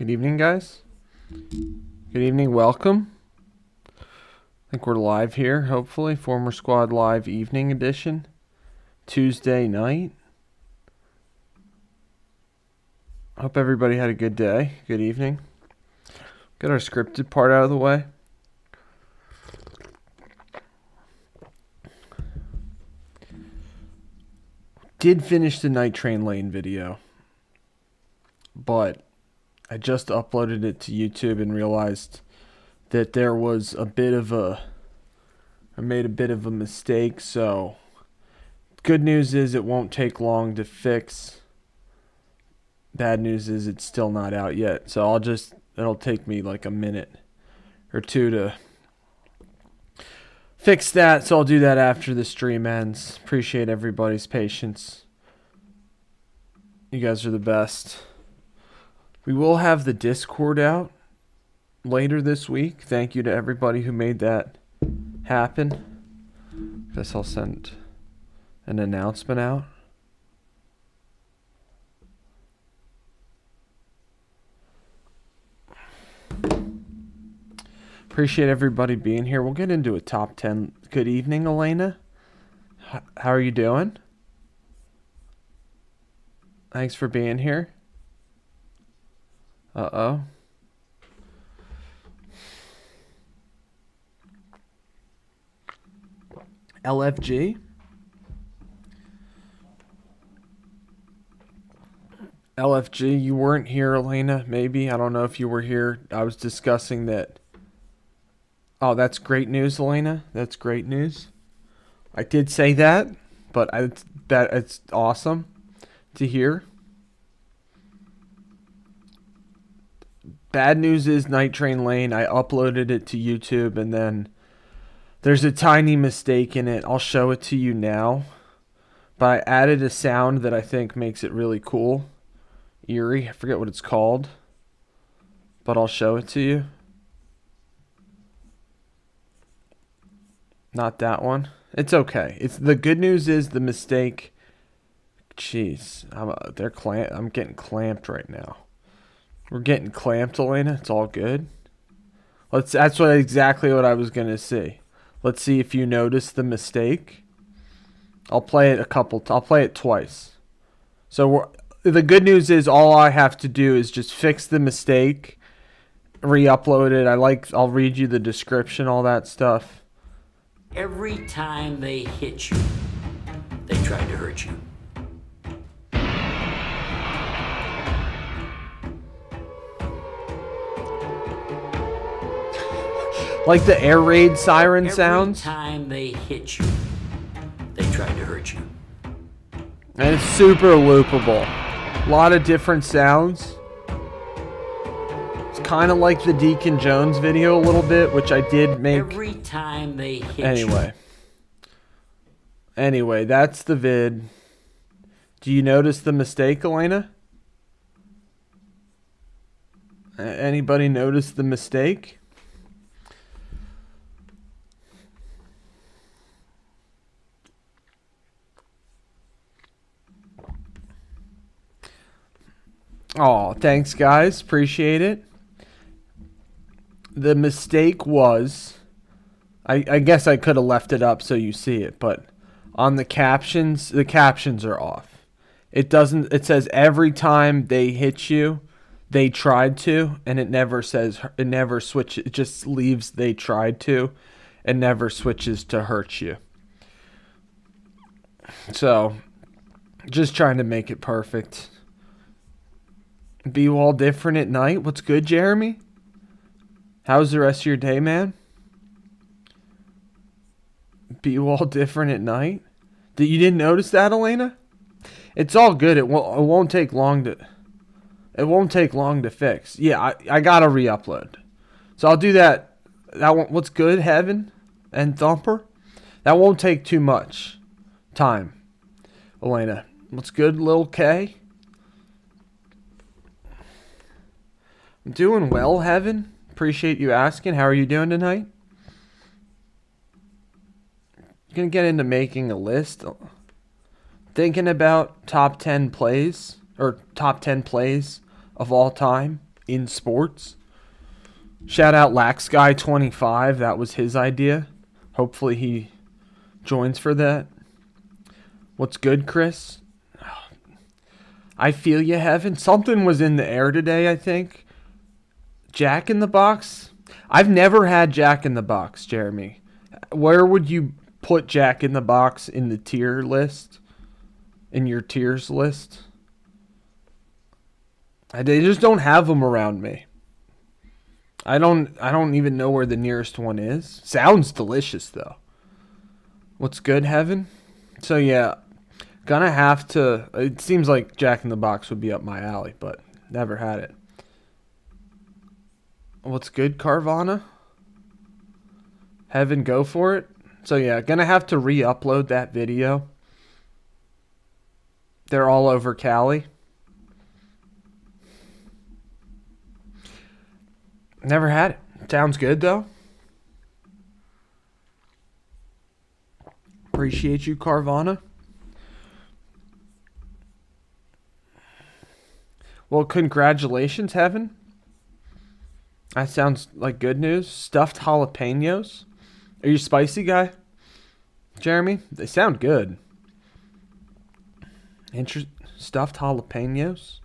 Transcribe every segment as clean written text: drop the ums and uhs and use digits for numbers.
Good evening, guys. Good evening. Welcome. I think we're live here, hopefully. Former Squad Live Evening Edition. Tuesday night. Hope everybody had a good day. Good evening. Get our scripted part out of the way. Did finish the Night Train Lane video, but I just uploaded it to YouTube and realized that there was I made a bit of a mistake. So good news is it won't take long to fix. Bad news is it's still not out yet. So it'll take me like a minute or two to fix that. So I'll do that after the stream ends. Appreciate everybody's patience. You guys are the best. We will have the Discord out later this week. Thank you to everybody who made that happen. Guess I'll send an announcement out. Appreciate everybody being here. We'll get into a top 10. Good evening, Elena. How are you doing? Thanks for being here. Uh-oh. LFG. LFG, you weren't here, Elena, maybe. I don't know if you were here. I was discussing that. Oh, that's great news, Elena. That's great news. I did say that, but it's awesome to hear. Bad news is Night Train Lane. I uploaded it to YouTube, and then there's a tiny mistake in it. I'll show it to you now. But I added a sound that I think makes it really cool. Eerie. I forget what it's called. But I'll show it to you. Not that one. It's okay. The good news is the mistake. Jeez. I'm getting clamped right now. We're getting clamped, Elena. It's all good. That's exactly what I was gonna say. Let's see if you notice the mistake. I'll play it twice. So the good news is all I have to do is just fix the mistake, re-upload it. I'll read you the description, all that stuff. Every time they hit you, they tried to hurt you. Like the air raid siren sounds. Every time they hit you, they tried to hurt you. And it's super loopable. A lot of different sounds. It's kind of like the Deacon Jones video a little bit, which I did make. Every time they hit you. Anyway, that's the vid. Do you notice the mistake, Elena? Anybody notice the mistake? Oh, thanks, guys. Appreciate it. The mistake was, I guess I could have left it up so you see it, but on the captions are off. It says every time they hit you, they tried to, and it never switches. It just leaves they tried to, and never switches to hurt you. So, just trying to make it perfect. Be all different at night. What's good, Jeremy? How's the rest of your day, man? Be all different at night. You didn't notice that, Elena? It's all good. It won't take long to fix. Yeah, I gotta re-upload. So I'll do that. That one. What's good, Heaven and Thumper? That won't take too much time, Elena. What's good, Lil K? I'm doing well, Heaven. Appreciate you asking. How are you doing tonight? Gonna get into making a list. Thinking about top 10 plays of all time in sports. Shout out LaxGuy25. That was his idea. Hopefully he joins for that. What's good, Chris? I feel you, Heaven. Something was in the air today, I think. Jack in the Box? I've never had Jack in the Box, Jeremy. Where would you put Jack in the Box in the tier list? In your tiers list? They just don't have them around me. I don't even know where the nearest one is. Sounds delicious though. What's good, Heaven? So yeah, gonna have to. It seems like Jack in the Box would be up my alley, but never had it. What's good, Carvana? Heaven, go for it. So yeah, gonna have to re-upload that video. They're all over Cali. Never had it. Sounds good, though. Appreciate you, Carvana. Well, congratulations, Heaven. That sounds like good news. Stuffed jalapenos. Are you a spicy guy, Jeremy? They sound good. Stuffed jalapenos.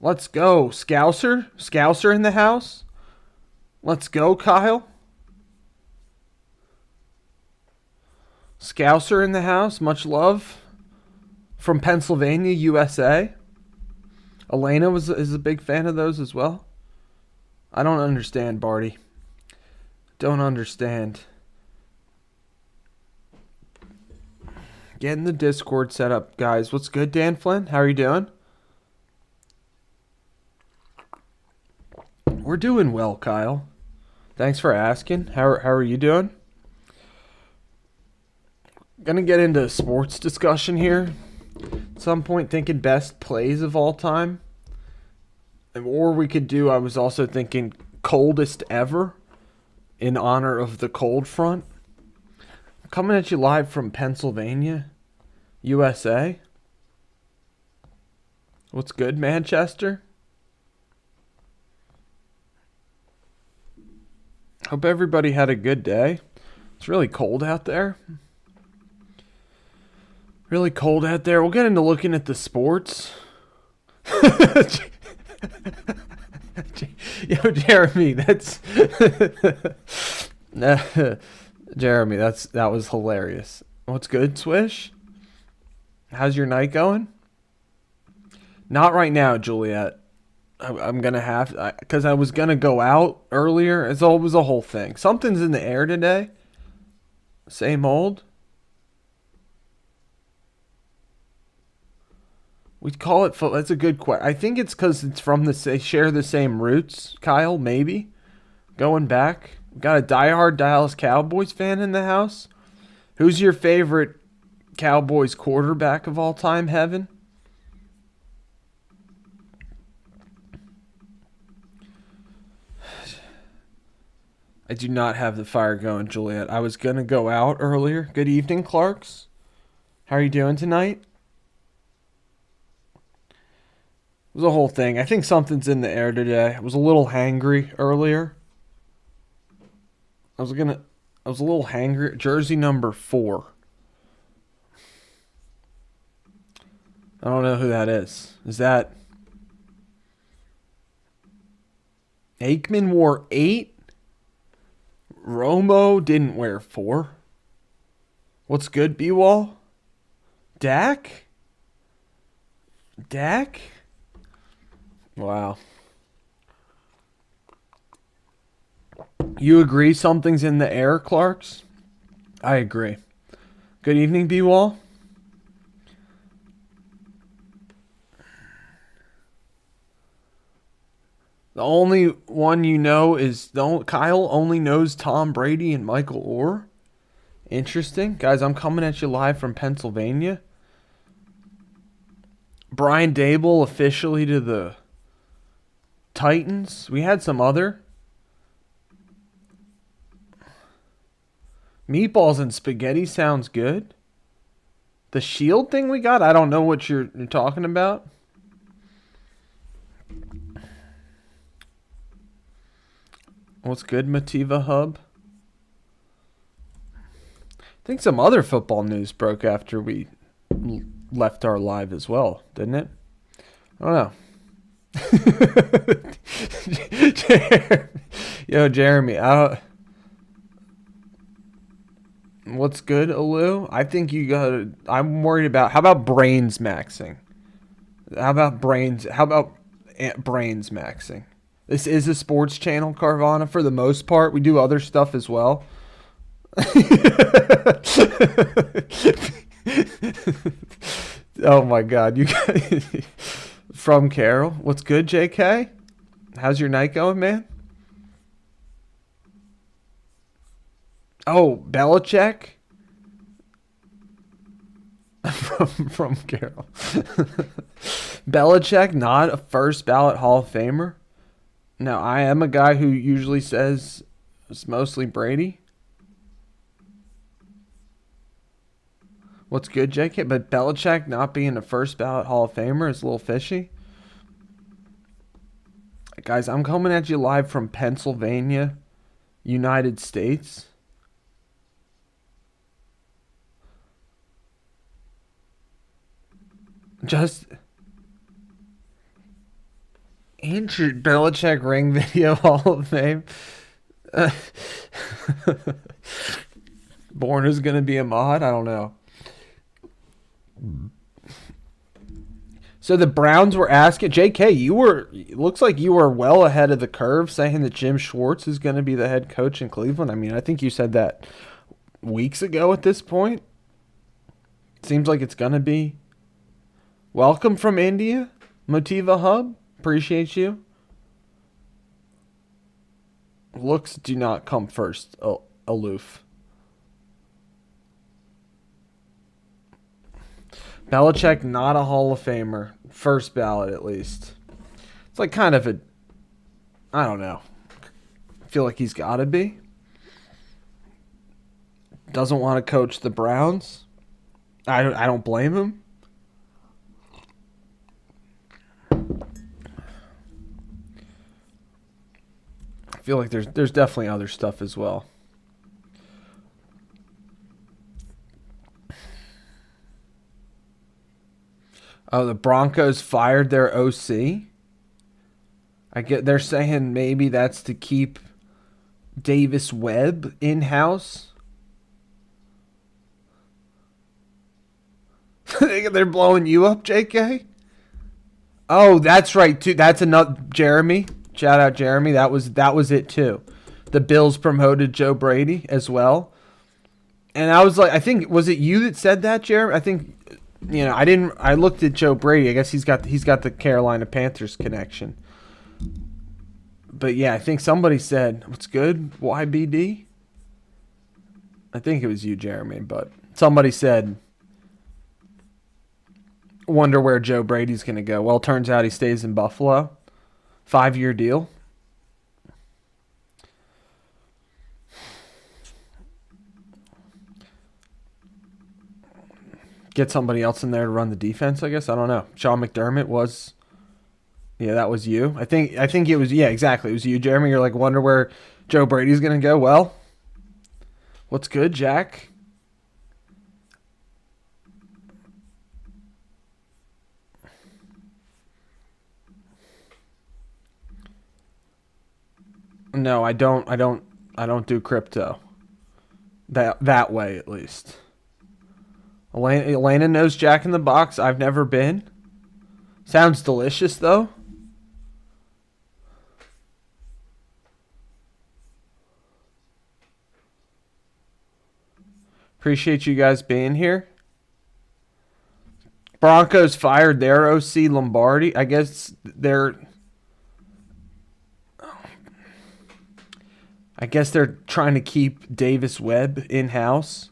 Let's go. Scouser? Scouser in the house? Let's go, Kyle. Scouser in the house. Much love. From Pennsylvania, USA. Elena is a big fan of those as well. I don't understand, Barty. Don't understand. Getting the Discord set up, guys. What's good, Dan Flynn? How are you doing? We're doing well, Kyle. Thanks for asking. How are you doing? Gonna get into a sports discussion here. At some point, thinking best plays of all time. Or we could do, I was also thinking coldest ever in honor of the cold front. Coming at you live from Pennsylvania, USA. What's good, Manchester? Hope everybody had a good day. It's really cold out there. Really cold out there. We'll get into looking at the sports. Yo, Jeremy, that's Jeremy, that was hilarious. What's good, Swish? How's your night going? Not right now, Juliet. I'm gonna have, because I was gonna go out earlier. It was a whole thing. Something's in the air today. Same old. We'd call it. That's a good question. I think it's because it's from they share the same roots. Kyle, maybe going back. We got a diehard Dallas Cowboys fan in the house. Who's your favorite Cowboys quarterback of all time, Heaven? I do not have the fire going, Juliet. I was going to go out earlier. Good evening, Clarks. How are you doing tonight? It was a whole thing. I think something's in the air today. I was a little hangry earlier. I was a little hangry. Jersey number 4. I don't know who that is. Is that Aikman wore 8? Romo didn't wear 4. What's good, B-Wall? Dak? Wow. You agree something's in the air, Clarks? I agree. Good evening, B-Wall. The only one you know is Kyle only knows Tom Brady and Michael Orr. Interesting. Guys, I'm coming at you live from Pennsylvania. Brian Dable officially to the Titans. We had some other. Meatballs and spaghetti sounds good. The Shield thing we got? I don't know what you're talking about. What's good, Motiva Hub? I think some other football news broke after we left our live as well, didn't it? I don't know. Yo, Jeremy, what's good, Alu? I think you got. I'm worried about. How about brains maxing? How about brains maxing? This is a sports channel, Carvana. For the most part, we do other stuff as well. Oh my God, you guys. From Carol. What's good, JK? How's your night going, man? Oh, Belichick? from Carol. Belichick, not a first ballot Hall of Famer. Now, I am a guy who usually says it's mostly Brady. What's good, JK? But Belichick not being a first ballot Hall of Famer is a little fishy. Guys, I'm coming at you live from Pennsylvania, United States. Just ancient Belichick ring video Hall of Fame. Born is going to be a mod? I don't know. So the Browns were asking, JK, looks like you were well ahead of the curve saying that Jim Schwartz is going to be the head coach in Cleveland. I mean, I think you said that weeks ago at this point. Seems like it's going to be. Welcome from India, Motiva Hub. Appreciate you. Looks do not come first, aloof. Belichick, not a Hall of Famer. First ballot, at least. It's like kind of a... I don't know. I feel like he's got to be. Doesn't want to coach the Browns. I don't blame him. I feel like there's definitely other stuff as well. Oh, the Broncos fired their OC. They're saying maybe that's to keep Davis Webb in-house. They're blowing you up, JK? Oh, that's right too. That's another Jeremy. Shout out Jeremy. That was it too. The Bills promoted Joe Brady as well. And I was like, I think was it you that said that, Jeremy? I think I looked at Joe Brady. I guess he's got the Carolina Panthers connection. But yeah, I think somebody said, "What's good, YBD?" I think it was you, Jeremy, but somebody said, "Wonder where Joe Brady's going to go." Well, turns out he stays in Buffalo. 5-year deal. Get somebody else in there to run the defense, I guess. I don't know. Sean McDermott was... Yeah, that was you. I think it was... Yeah, exactly. It was you, Jeremy. You're like, wonder where Joe Brady's going to go. Well, what's good, Jack? No, I don't do crypto. That way, at least. Elena knows Jack in the Box. I've never been. Sounds delicious, though. Appreciate you guys being here. Broncos fired their OC Lombardi. I guess they're trying to keep Davis Webb in-house.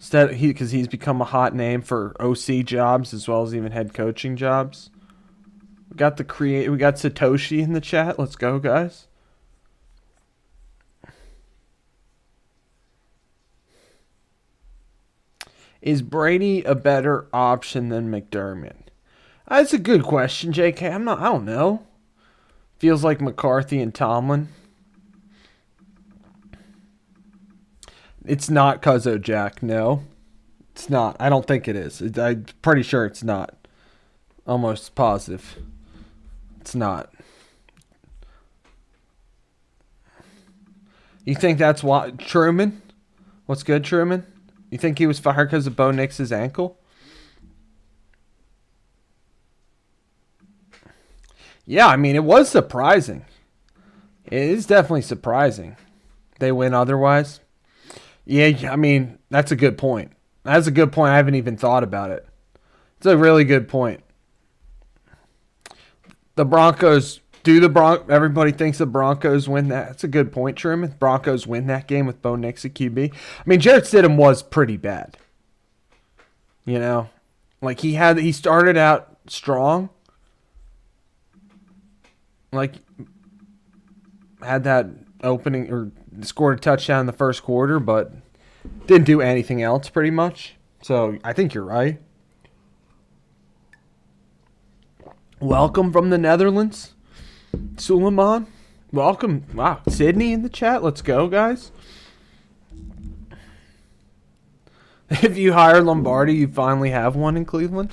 Because he's become a hot name for OC jobs as well as even head coaching jobs. We got Satoshi in the chat. Let's go, guys. Is Brady a better option than McDermott? That's a good question, JK. I don't know. Feels like McCarthy and Tomlin. It's not Cuzzo Jack. No, it's not. I don't think it is. I'm pretty sure it's not. Almost positive. It's not. You think that's why Truman? What's good, Truman? You think he was fired because of Bo Nix's ankle? Yeah, I mean, it was surprising. It is definitely surprising. They win otherwise. Yeah, I mean, that's a good point. That's a good point. I haven't even thought about it. It's a really good point. The Broncos everybody thinks the Broncos win that. That's a good point, Truman. Broncos win that game with Bo Nix at QB. I mean, Jarrett Stidham was pretty bad. You know, like he started out strong. Like had that opening or scored a touchdown in the first quarter, but didn't do anything else pretty much. So I think you're right. Welcome from the Netherlands, Suleiman. Welcome. Wow, Sydney in the chat. Let's go, guys. If you hire Lombardi, you finally have one in Cleveland.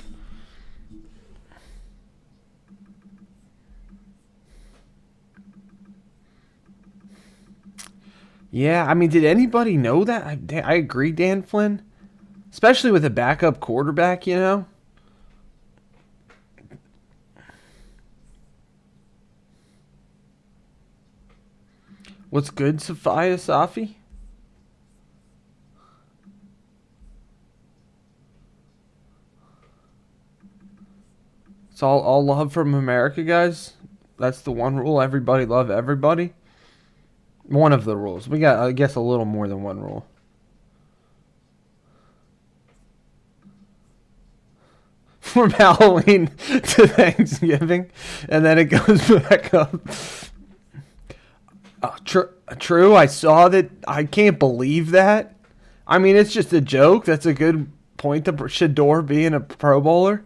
Yeah, I mean, did anybody know that? I agree, Dan Flynn. Especially with a backup quarterback, you know? What's good, Sophia Safi? It's all love from America, guys. That's the one rule. Everybody love everybody. One of the rules. We got, I guess, a little more than one rule. From Halloween to Thanksgiving, and then it goes back up. True, I saw that. I can't believe that. I mean, it's just a joke. That's a good point to Shador being a Pro Bowler.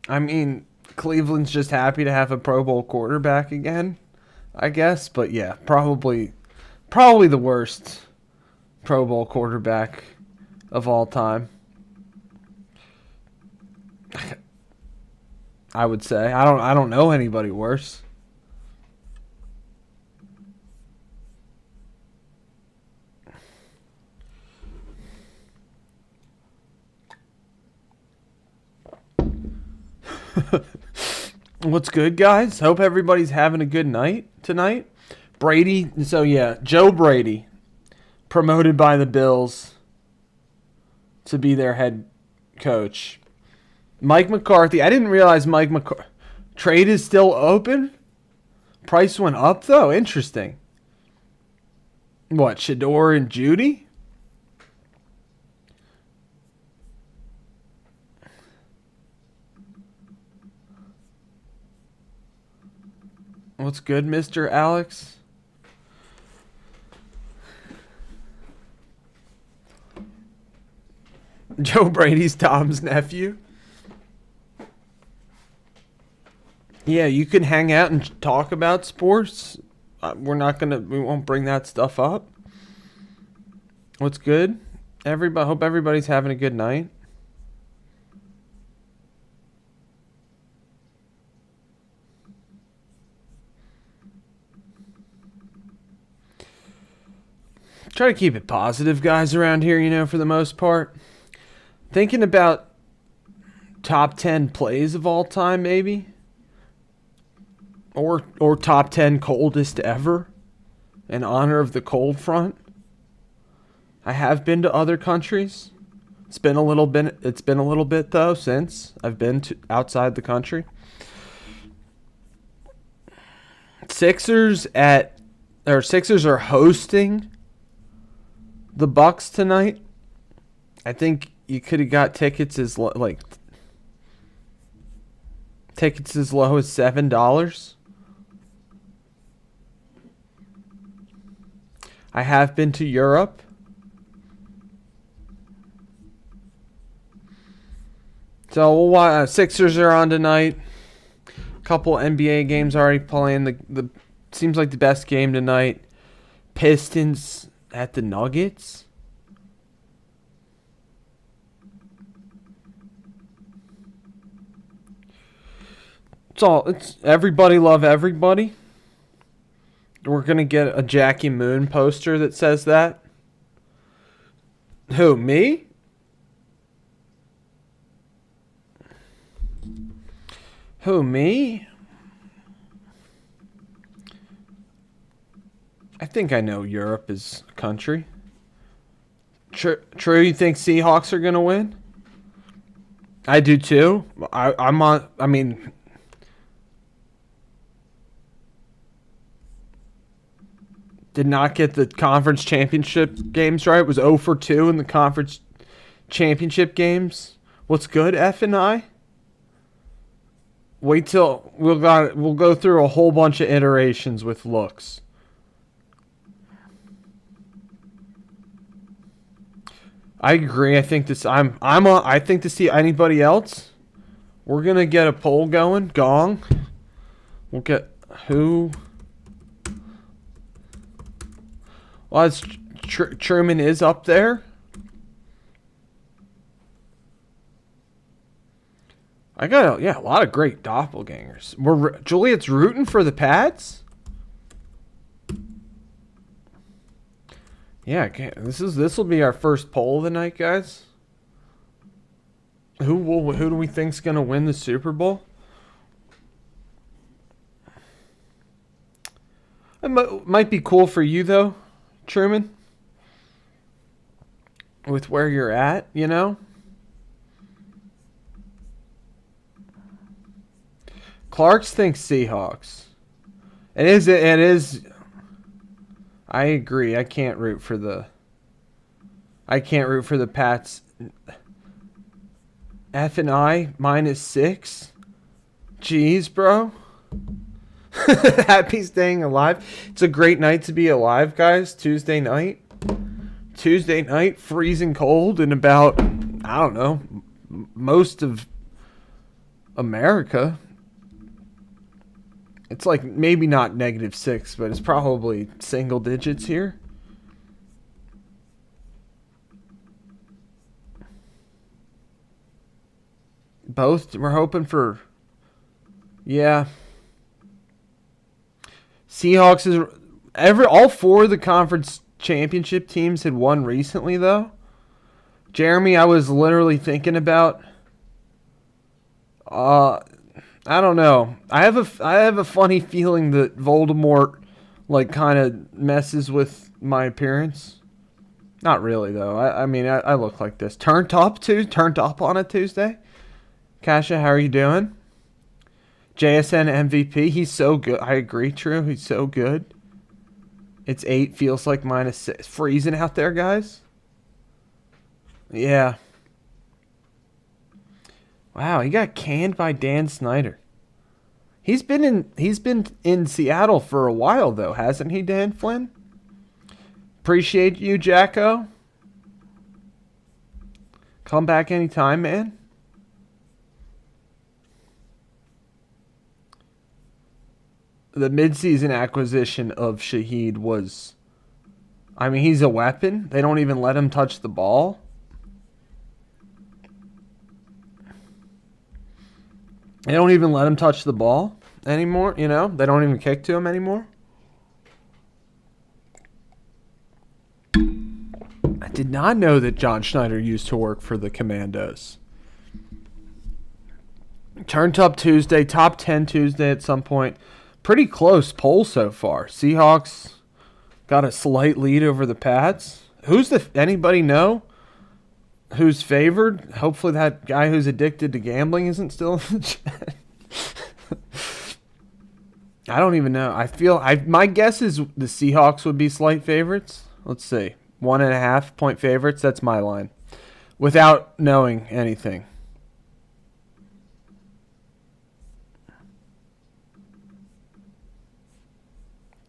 I mean, Cleveland's just happy to have a Pro Bowl quarterback again, I guess. But yeah, probably the worst Pro Bowl quarterback of all time. I would say. I don't know anybody worse. What's good, guys? Hope everybody's having a good night tonight. Brady, so yeah, Joe Brady, promoted by the Bills to be their head coach. Mike McCarthy, I didn't realize Mike McCarthy. Trade is still open? Price went up, though? Interesting. What, Shador and Judy? What's good, Mr. Alex? Joe Brady's Tom's nephew. Yeah, you can hang out and talk about sports. We won't bring that stuff up. What's good? Hope everybody's having a good night. Try to keep it positive, guys, around here, you know, for the most part. Thinking about top 10 plays of all time, maybe. Or top 10 coldest ever. In honor of the cold front. I have been to other countries. It's been a little bit though since I've been outside the country. Sixers are hosting the Bucks tonight. I think you could have got tickets as low as $7. I have been to Europe. So Sixers are on tonight. A couple NBA games already playing. The seems like the best game tonight. Pistons At the Nuggets? It's everybody love everybody. We're gonna get a Jackie Moon poster that says that. Who, me? Who, me? I think I know Europe is a country. True, you think Seahawks are gonna win? I do too. I'm on. I mean, did not get the conference championship games right. Was 0 for 2 in the conference championship games. What's good, F and I? Wait till we'll go through a whole bunch of iterations with looks. I agree. I think this. I think to see anybody else, we're gonna get a poll going. Gong. We'll get who. Well, it's Truman is up there. I got a lot of great doppelgangers. Juliet's rooting for the Pats. Yeah, this will be our first poll of the night, guys. Who do we think's gonna win the Super Bowl? It might be cool for you though, Truman. With where you're at, you know. Clark's thinks Seahawks. It is. I agree. I can't root for the Pats. F and I -6. Jeez, bro. Happy staying alive. It's a great night to be alive, guys. Tuesday night, freezing cold in about, I don't know, most of America. It's like maybe not -6, but it's probably single digits here. Both we're hoping for. Yeah. Seahawks is all 4 of the conference championship teams had won recently though. Jeremy, I was literally thinking about I don't know. I have a funny feeling that Voldemort like kind of messes with my appearance. Not really though. I mean I look like this. Turned up on a Tuesday. Kasha, how are you doing? JSN MVP. He's so good. I agree, True. He's so good. It's 8. Feels like -6. Freezing out there, guys. Yeah. Wow, he got canned by Dan Snyder. He's been in Seattle for a while though, hasn't he, Dan Flynn? Appreciate you, Jacko. Come back anytime, man. The midseason acquisition of Shaheed was, I mean, he's a weapon. They don't even let him touch the ball. They don't even let him touch the ball anymore, you know? They don't even kick to him anymore. I did not know that John Schneider used to work for the Commandos. Turned up Tuesday, top 10 Tuesday at some point. Pretty close poll so far. Seahawks got a slight lead over the Pats. Anybody know who's favored? Hopefully that guy who's addicted to gambling isn't still in the chat. I don't even know. My guess is the Seahawks would be slight favorites. Let's see. 1.5 point favorites. That's my line. Without knowing anything.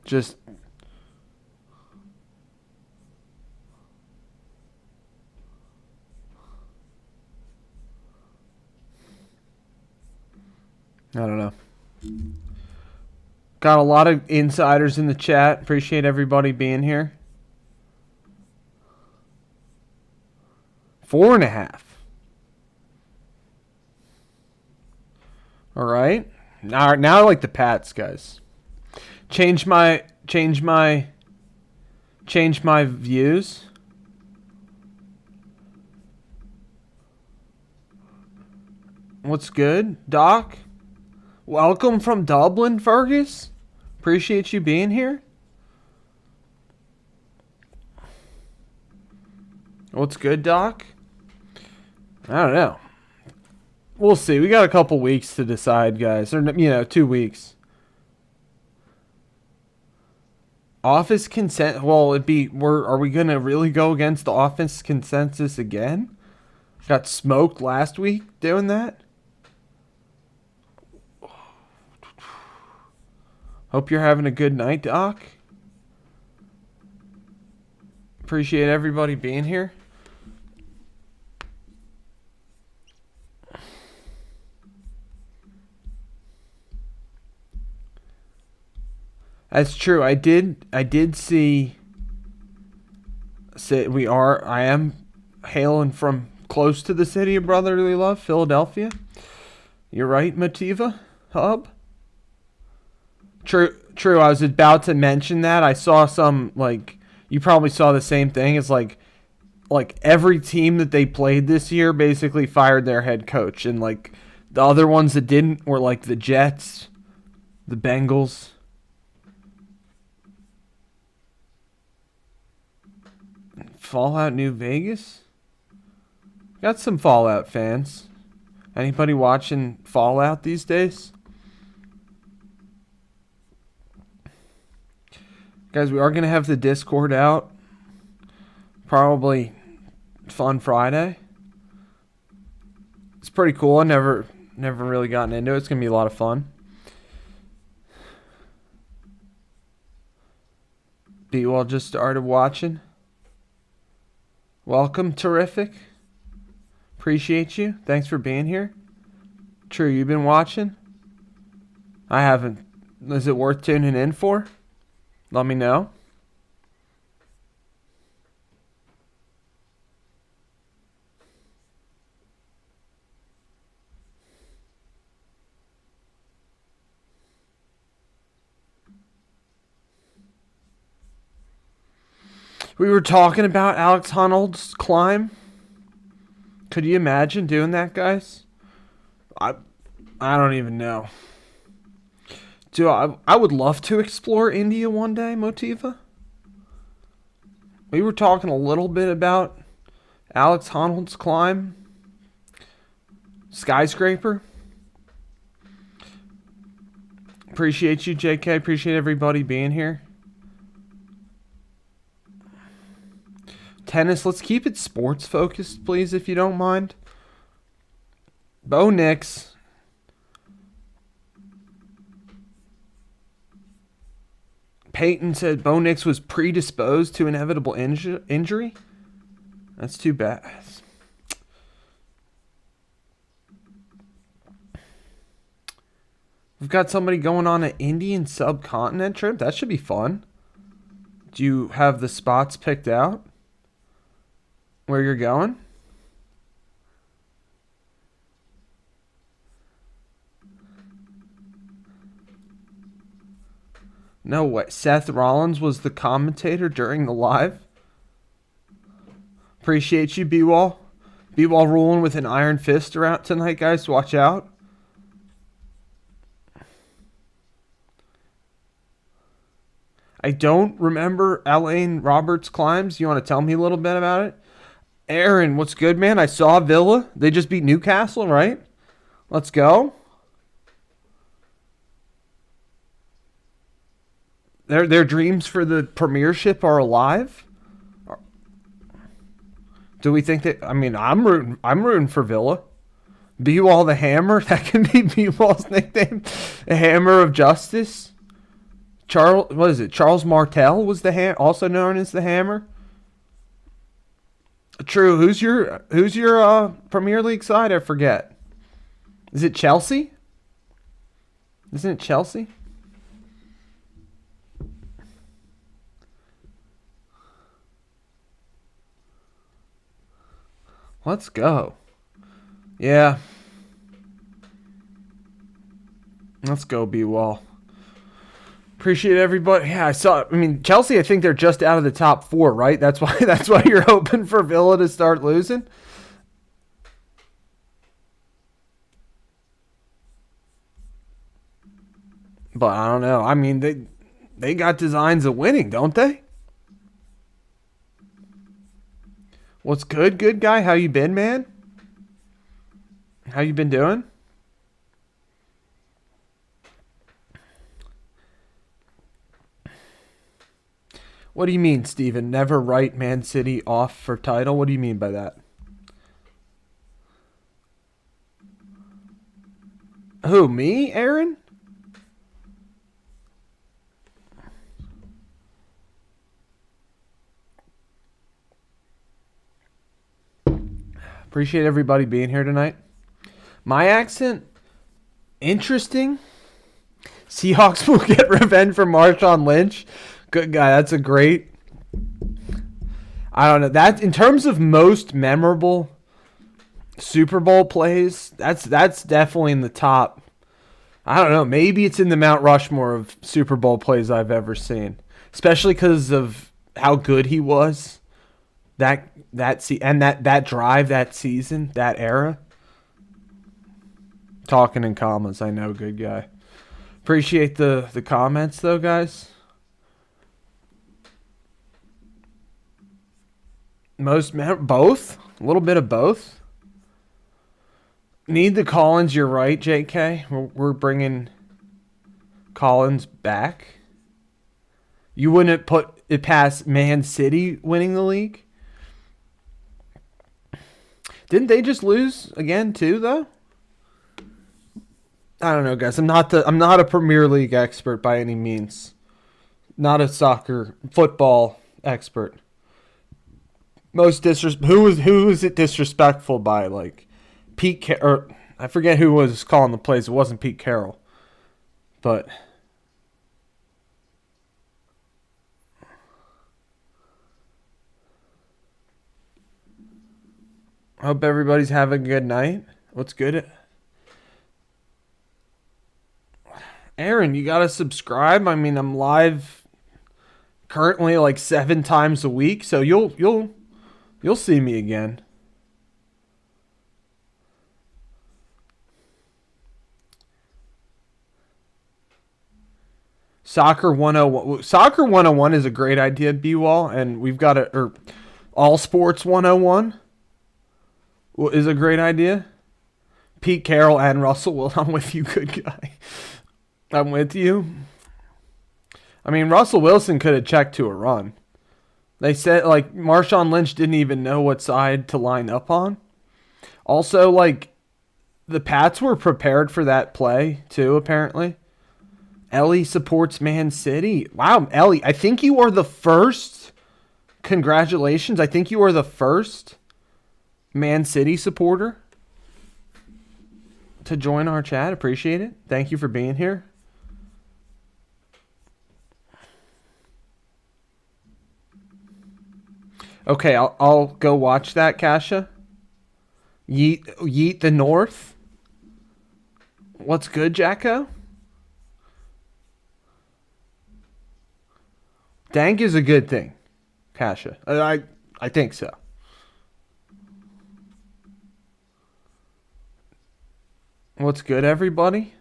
Just I don't know. Got a lot of insiders in the chat. Appreciate everybody being here. 4.5. All right. Now I like the Pats, guys. Change my views. What's good, Doc? Welcome from Dublin, Fergus. Appreciate you being here. What's good, Doc? I don't know. We'll see. We got a couple weeks to decide, guys. Or, 2 weeks. Office consent. Well, are we going to really go against the office consensus again? Got smoked last week doing that. Hope you're having a good night, Doc. Appreciate everybody being here. That's true. I did see. I am hailing from close to the city of brotherly love, Philadelphia. You're right, Motiva Hub. True. I was about to mention that. I saw some, you probably saw the same thing. It's like every team that they played this year basically fired their head coach, and the other ones that didn't were the Jets, the Bengals. Fallout New Vegas? Got some Fallout fans. Anybody watching Fallout these days? Guys, we are going to have the Discord out. Probably Fun Friday. It's pretty cool. I never really gotten into it. It's going to be a lot of fun. B-Wall just started watching. Welcome, Terrific. Appreciate you. Thanks for being here. True, you've been watching? I haven't. Is it worth tuning in for? Let me know. We were talking about Alex Honnold's climb. Could you imagine doing that, guys? I don't even know. I would love to explore India one day, Motiva. We were talking a little bit about Alex Honnold's climb. Skyscraper. Appreciate you, JK. Appreciate everybody being here. Tennis, let's keep it sports focused, please, if you don't mind. Bo Nix. Peyton said Bo Nix was predisposed to inevitable injury. That's too bad. We've got somebody going on an Indian subcontinent trip. That should be fun. Do you have the spots picked out? Where you're going? No way. Seth Rollins was the commentator during the live. Appreciate you, B-Wall. B-Wall ruling with an iron fist around tonight, guys. Watch out. I don't remember Alain Roberts' climbs. You want to tell me a little bit about it? Aaron, what's good, man? I saw Villa. They just beat Newcastle, right? Let's go. Their dreams for the premiership are alive. Do we think that? I mean, I'm rooting for Villa. B-Wall the Hammer. That can be B-Wall's nickname. The Hammer of Justice. Charles Martel was also known as the Hammer. True. Who's your Premier League side? I forget. Is it Chelsea? Isn't it Chelsea? Let's go. Yeah. Let's go, B-Wall. Appreciate everybody. Yeah, I mean, Chelsea, I think they're just out of the top 4, right? That's why you're hoping for Villa to start losing. But I don't know. I mean, they got designs of winning, don't they? What's good, good guy? How you been, man? How you been doing? What do you mean, Steven? Never write Man City off for title? What do you mean by that? Who, me, Aaron? Appreciate everybody being here tonight. My accent, interesting. Seahawks will get revenge for Marshawn Lynch. Good guy. That's a great. I don't know. That in terms of most memorable Super Bowl plays, that's definitely in the top. I don't know. Maybe it's in the Mount Rushmore of Super Bowl plays I've ever seen, especially because of how good he was. That drive, that season, that era. Talking in commas, I know, good guy. Appreciate the comments though, guys. Both, a little bit of both. Need the Collins. You're right, JK. We're bringing Collins back. You wouldn't put it past Man City winning the league. Didn't they just lose again too, though? I don't know, guys. I'm not a Premier League expert by any means. Not a football expert. Who was it disrespectful by? Like or I forget who was calling the plays. It wasn't Pete Carroll, but I hope everybody's having a good night. What's good? Aaron, you gotta subscribe. I mean, I'm live currently like 7 times a week, so you'll see me again. Soccer 101. Soccer 101 is a great idea, B-Wall, and we've got All Sports 101 is a great idea. Pete Carroll and Russell Wilson. I'm with you, good guy. I'm with you. I mean, Russell Wilson could have checked to a run. They said, like, Marshawn Lynch didn't even know what side to line up on. Also, like, the Pats were prepared for that play, too, apparently. Ellie supports Man City. Wow, Ellie, I think you are the first. Congratulations. I think you are the first Man City supporter to join our chat. Appreciate it. Thank you for being here. Okay, I'll go watch that, Kasha. Yeet the North. What's good, Jacko? Dank is a good thing, Kasha. I think so. What's good, everybody?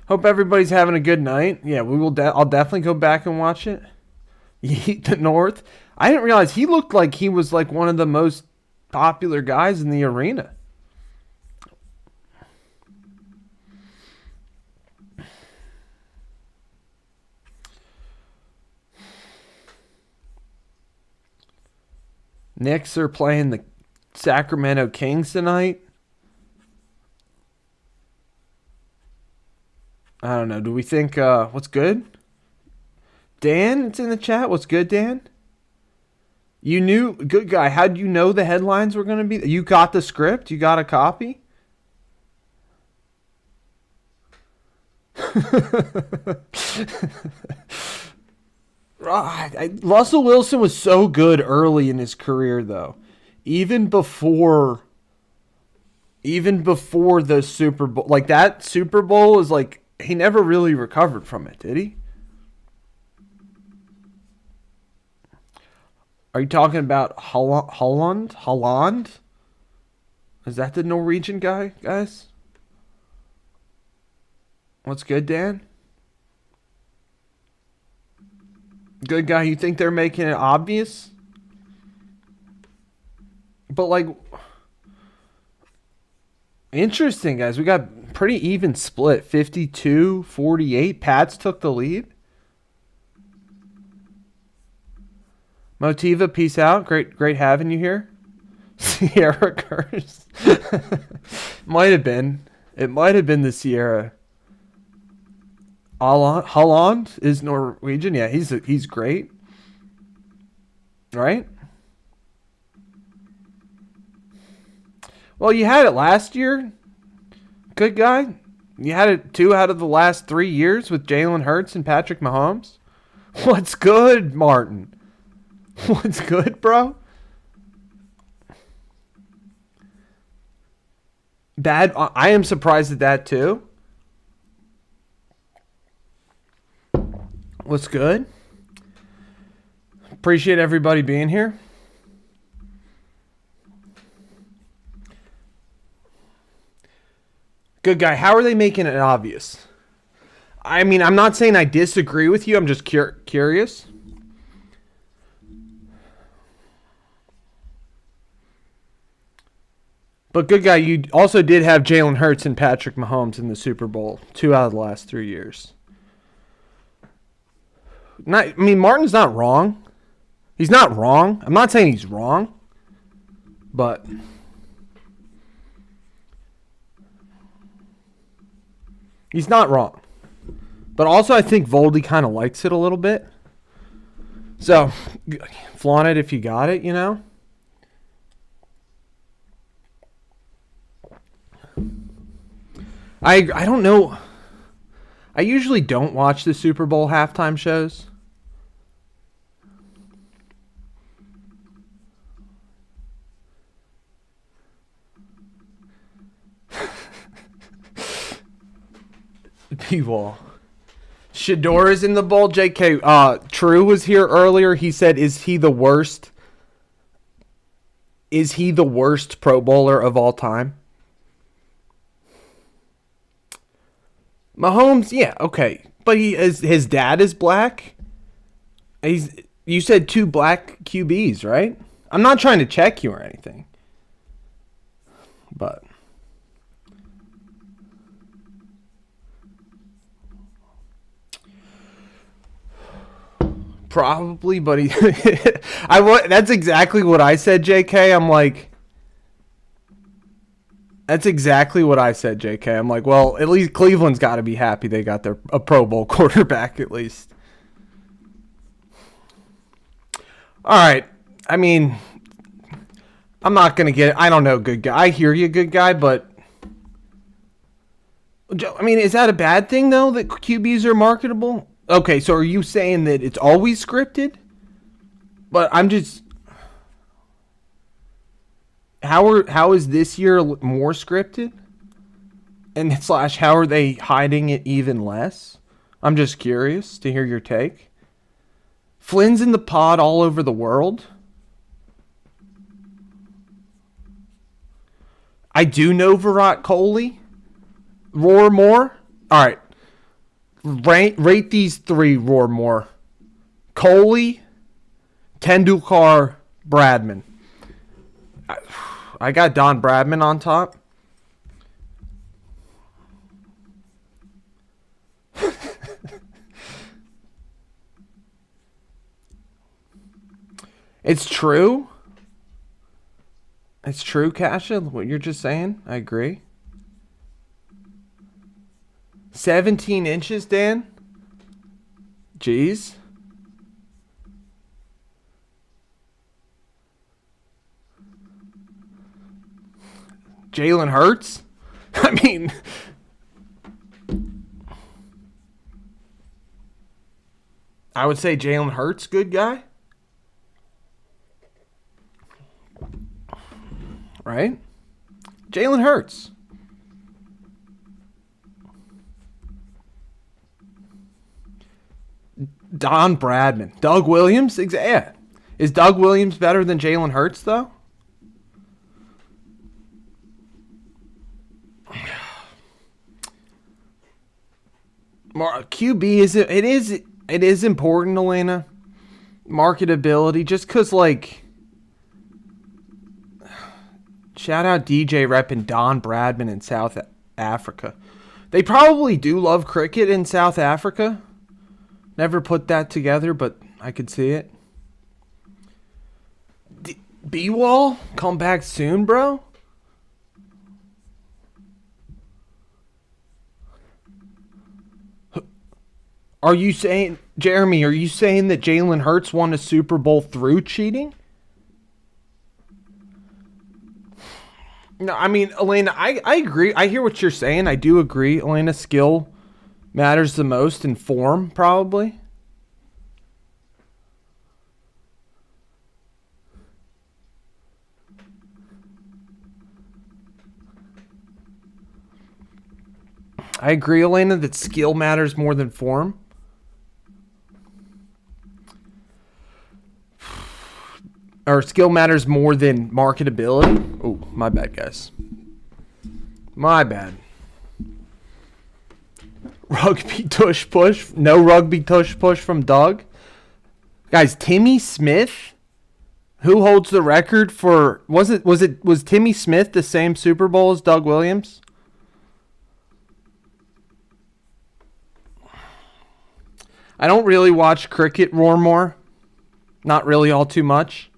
Hope everybody's having a good night. Yeah, we will. I'll definitely go back and watch it. Yeet the North. I didn't realize he looked like he was like one of the most popular guys in the arena. Knicks are playing the Sacramento Kings tonight. I don't know. Do we think what's good? Dan, it's in the chat. What's good, Dan? You knew, good guy. How did you know the headlines were going to be? You got the script? You got a copy? Russell Wilson was so good early in his career, though. even before the Super Bowl, like that Super Bowl is like he never really recovered from it, did he? Are you talking about Holland? Holland? Is that the Norwegian guy, guys? What's good, Dan? Good guy. You think they're making it obvious? But like, interesting, guys. We got pretty even split. 52-48. Pats took the lead. Motiva, peace out. Great having you here. Sierra curse. Might have been. It might have been the Sierra. Holland is Norwegian. Yeah, he's great. Right? Well, you had it last year. Good guy. You had it 2 out of the last 3 years with Jalen Hurts and Patrick Mahomes. What's good, Martin? What's good, bro? Bad. I am surprised at that too. What's good? Appreciate everybody being here. Good guy. How are they making it obvious? I mean, I'm not saying I disagree with you. I'm just curious. But good guy, you also did have Jalen Hurts and Patrick Mahomes in the Super Bowl 2 out of the last 3 years. Martin's not wrong. He's not wrong. I'm not saying he's wrong. But he's not wrong. But also I think Voldy kind of likes it a little bit. So, flaunt it if you got it, you know? I don't know. I usually don't watch the Super Bowl halftime shows. P-Wall. Shador is in the bowl. JK, True was here earlier. He said, is he the worst? Is he the worst Pro Bowler of all time? Mahomes, yeah, okay. But his dad is black? You said 2 black QBs, right? I'm not trying to check you or anything. But probably, but that's exactly what I said, JK. I'm like, that's exactly what I said, JK. I'm like, well, at least Cleveland's got to be happy they got a Pro Bowl quarterback at least. All right. I mean, I'm not going to get it. I don't know, good guy. I hear you, good guy, but I mean, is that a bad thing, though, that QBs are marketable? Okay, so are you saying that it's always scripted? But I'm just... How is this year more scripted? And / how are they hiding it even less? I'm just curious to hear your take. Flynn's in the pod all over the world. I do know Virat Kohli. Roar more. All right. Rate these 3, Roar more. Kohli, Tendulkar, Bradman. I got Don Bradman on top. It's true. It's true, Kasha, what you're just saying. I agree. 17 inches, Dan? Jeez. Jalen Hurts? I mean, I would say Jalen Hurts, good guy. right? Jalen Hurts. Don Bradman. Doug Williams? Yeah. Is Doug Williams better than Jalen Hurts, though? QB is important, Elena. Marketability, just because, like, shout out DJ Rep and Don Bradman in South Africa. They probably do love cricket in South Africa. Never put that together, but I could see it. B-Wall, come back soon, bro. Are you saying, Jeremy, are you saying that Jalen Hurts won a Super Bowl through cheating? No, I mean, Elena, I agree. I hear what you're saying. I do agree. Elena, skill matters the most in form, probably. I agree, Elena, that skill matters more than form. Or skill matters more than marketability. Oh, my bad, guys. My bad. Rugby tush push. No rugby tush push from Doug. Guys, Timmy Smith, who holds the record for, was Timmy Smith the same Super Bowl as Doug Williams? I don't really watch cricket, Roarmore. Not really all too much.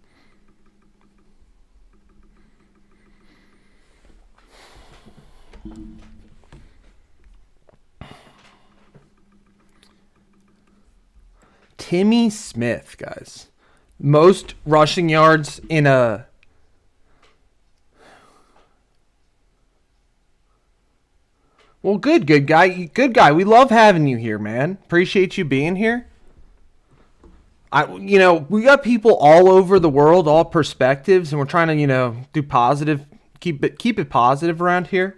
Timmy Smith, guys. Most rushing yards in a... Well, good guy. Good guy. We love having you here, man. Appreciate you being here. We got people all over the world, all perspectives, and we're trying to, do positive, keep it positive around here.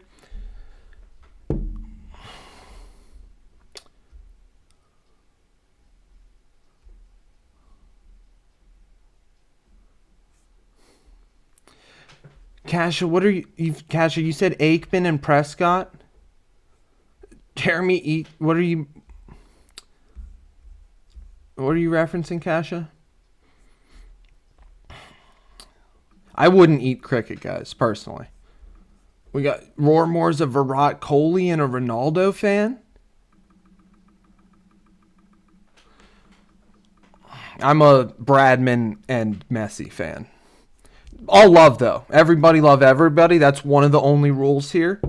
Kasha, Kasha, you said Aikman and Prescott? Jeremy, what are you referencing, Kasha? I wouldn't eat cricket, guys, personally. We got Roarmore's a Virat Kohli and a Ronaldo fan. I'm a Bradman and Messi fan. All love, though. Everybody love everybody. That's one of the only rules here.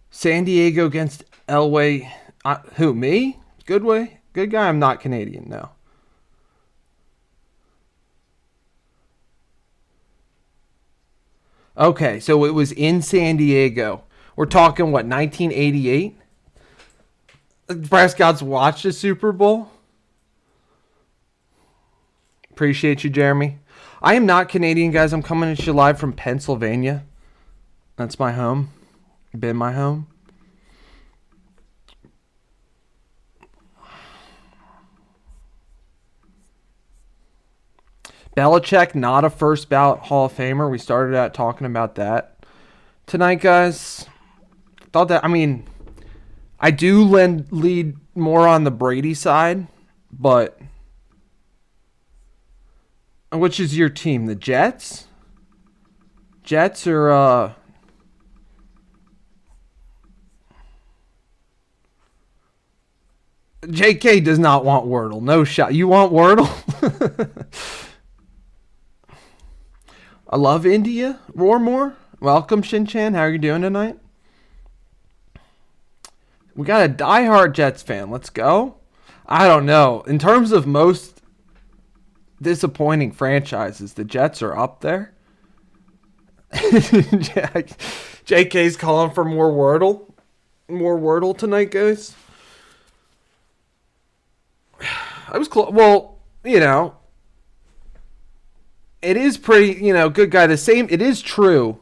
San Diego against Elway. Who, me? Good way? Good guy? I'm not Canadian, no. Okay, so it was in San Diego. We're talking, 1988? Prescott's watched the Super Bowl? Appreciate you, Jeremy. I am not Canadian, guys. I'm coming at you live from Pennsylvania. That's my home. Been my home. Belichick, not a first ballot Hall of Famer. We started out talking about that tonight, guys. I do lead more on the Brady side, but which is your team? The Jets? Jets or JK does not want Wordle. No shot. You want Wordle? I love India. Roarmore. Welcome, Shin-Chan. How are you doing tonight? We got a diehard Jets fan. Let's go. I don't know. In terms of most disappointing franchises, the Jets are up there. JK's calling for more Wordle. More Wordle tonight, guys. I was close. Well, it is pretty, good guy. The same, it is true.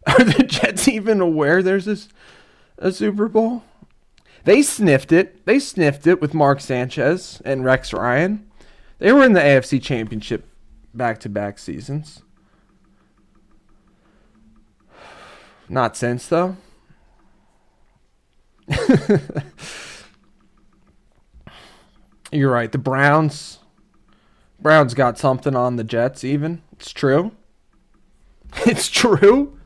Are the Jets even aware there's a Super Bowl? They sniffed it. They sniffed it with Mark Sanchez and Rex Ryan. They were in the AFC Championship back-to-back seasons. Not since, though. You're right. The Browns got something on the Jets even. It's true. It's true.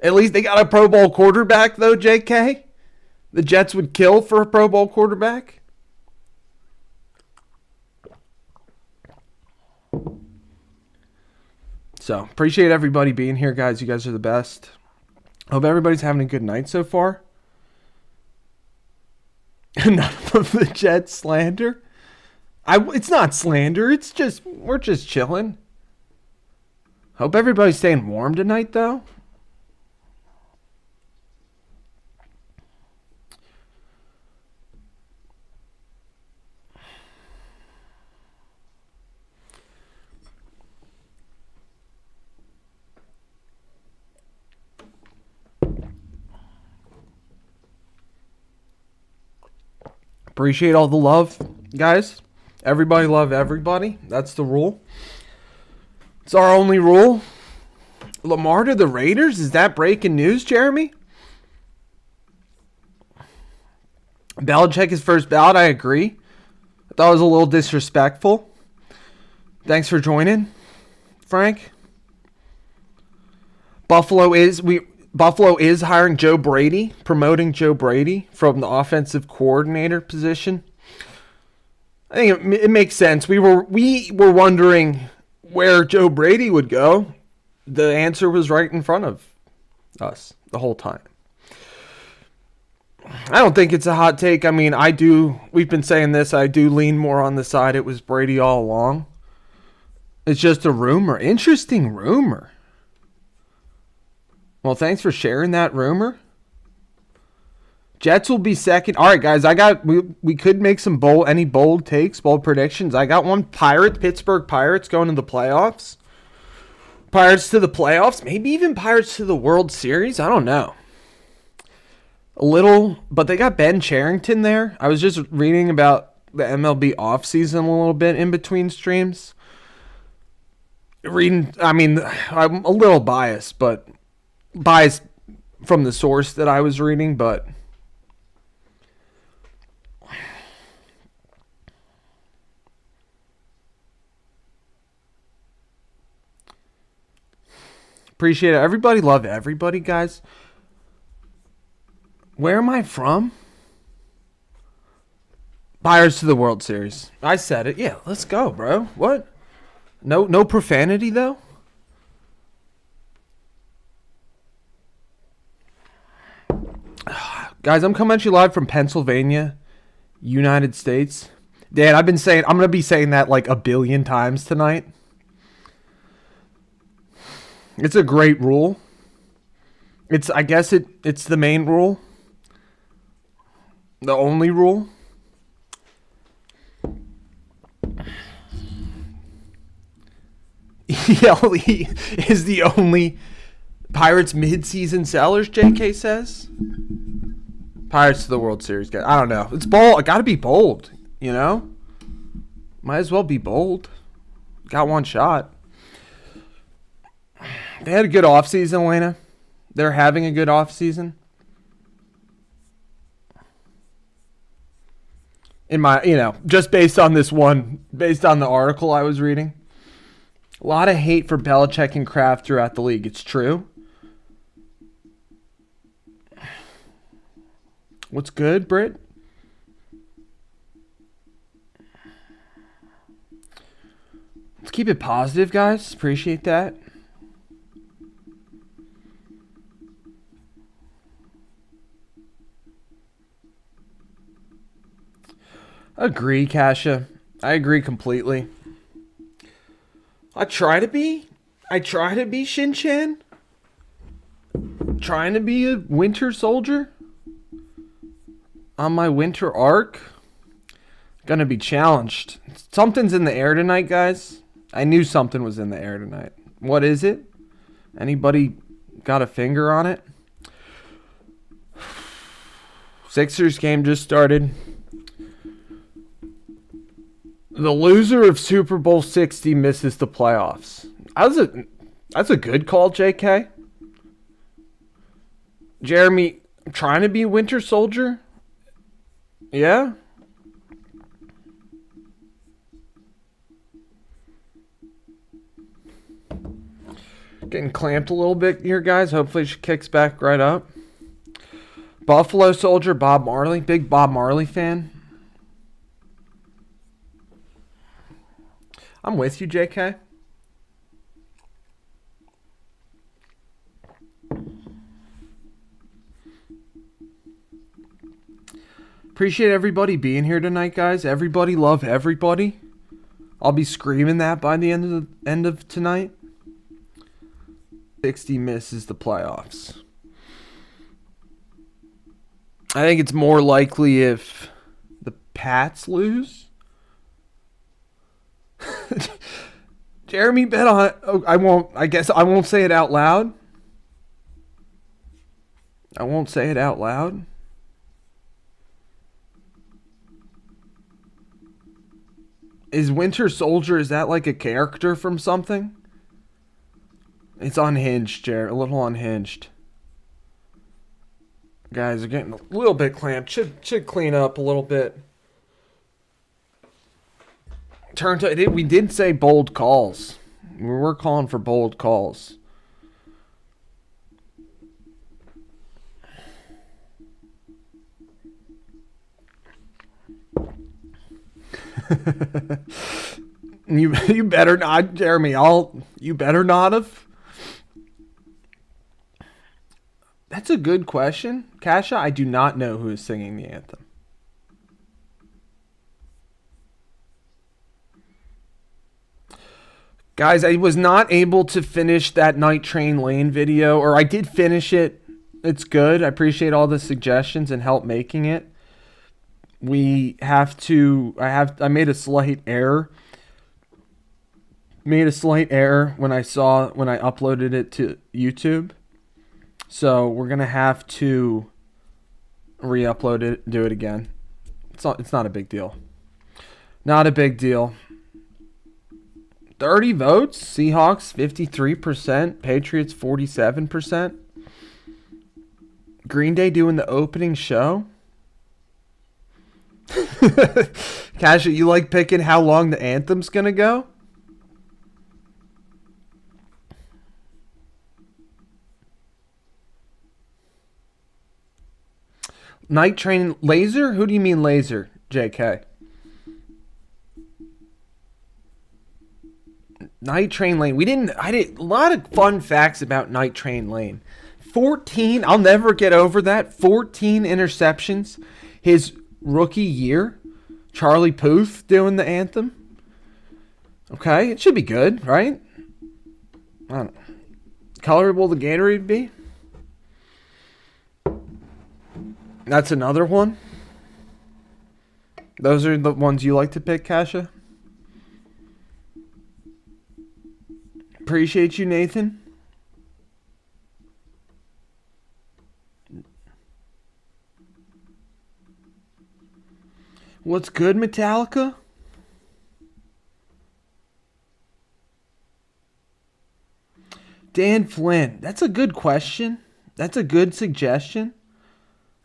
At least they got a Pro Bowl quarterback, though, JK. The Jets would kill for a Pro Bowl quarterback. So, appreciate everybody being here, guys. You guys are the best. Hope everybody's having a good night so far. None of the Jets slander. It's not slander. It's just, we're just chilling. Hope everybody's staying warm tonight, though. Appreciate all the love, guys. Everybody love everybody. That's the rule. It's our only rule. Lamar to the Raiders? Is that breaking news, Jeremy? Belichick his first ballot, I agree. I thought it was a little disrespectful. Thanks for joining, Frank. Buffalo is hiring Joe Brady, promoting Joe Brady from the offensive coordinator position. I think it makes sense. We were wondering where Joe Brady would go. The answer was right in front of us the whole time. I don't think it's a hot take. I mean, we've been saying this, I do lean more on the side it was Brady all along. It's just a rumor. Interesting rumor. Well, thanks for sharing that rumor. Jets will be second. All right, guys, we could make some bold takes, bold predictions. I got one. Pittsburgh Pirates going to the playoffs. Pirates to the playoffs, maybe even Pirates to the World Series. I don't know. A little, but they got Ben Cherington there. I was just reading about the MLB offseason a little bit in between streams. I'm a little biased from the source that I was reading, but appreciate it. Everybody love everybody, guys. Where am I from? Pirates to the World Series. I said it. Yeah, let's go, bro. What? No profanity, though? Guys, I'm coming at you live from Pennsylvania, United States. Dan, I'm going to be saying that like a billion times tonight. It's a great rule. I guess it's the main rule. The only rule. ELE is the only Pirates mid-season sellers, JK says. Pirates to the World Series, guys. I don't know. It's bold. I got to be bold, Might as well be bold. Got one shot. They had a good offseason, Elena. They're having a good offseason. In my, just based on the article I was reading. A lot of hate for Belichick and Kraft throughout the league. It's true. What's good, Britt? Let's keep it positive, guys. Appreciate that. Agree, Kasha. I agree completely. I try to be Shin-Chan. Trying to be a winter soldier. On my winter arc. Gonna be challenged. Something's in the air tonight, guys. I knew something was in the air tonight. What is it? Anybody got a finger on it? Sixers game just started. The loser of Super Bowl 60 misses the playoffs. That's a good call, JK. Jeremy, I'm trying to be Winter Soldier. Yeah? Getting clamped a little bit here, guys. Hopefully she kicks back right up. Buffalo Soldier, Bob Marley. Big Bob Marley fan. I'm with you, JK. Appreciate everybody being here tonight, guys. Everybody love everybody. I'll be screaming that by the end of tonight. 60 misses the playoffs. I think it's more likely if the Pats lose. Jeremy bet on. Oh, I won't. I guess I won't say it out loud. I won't say it out loud. Is Winter Soldier, is that like a character from something? It's unhinged, Jared. A little unhinged. Guys are getting a little bit clamped. Should clean up a little bit. We did say bold calls. We were calling for bold calls. You better not, Jeremy. You better not have. That's a good question. Kasha, I do not know who is singing the anthem. Guys, I was not able to finish that Night Train Lane video, or I did finish it. It's good. I appreciate all the suggestions and help making it. I made a slight error. When I uploaded it to YouTube. So we're going to have to re-upload it, do it again. It's not a big deal. Not a big deal. 30 votes. Seahawks 53%. Patriots 47%. Green Day doing the opening show. Kasha, you like picking how long the anthem's going to go? Night Train Laser? Who do you mean Laser, JK? Night Train Lane. I did a lot of fun facts about Night Train Lane. 14, I'll never get over that. 14 interceptions his rookie year. Charlie Puth doing the anthem. Okay, it should be good, right? I don't know. Color will the Gatorade be? That's another one. Those are the ones you like to pick, Kasha. Appreciate you, Nathan. What's good, Metallica? Dan Flynn. That's a good question. That's a good suggestion.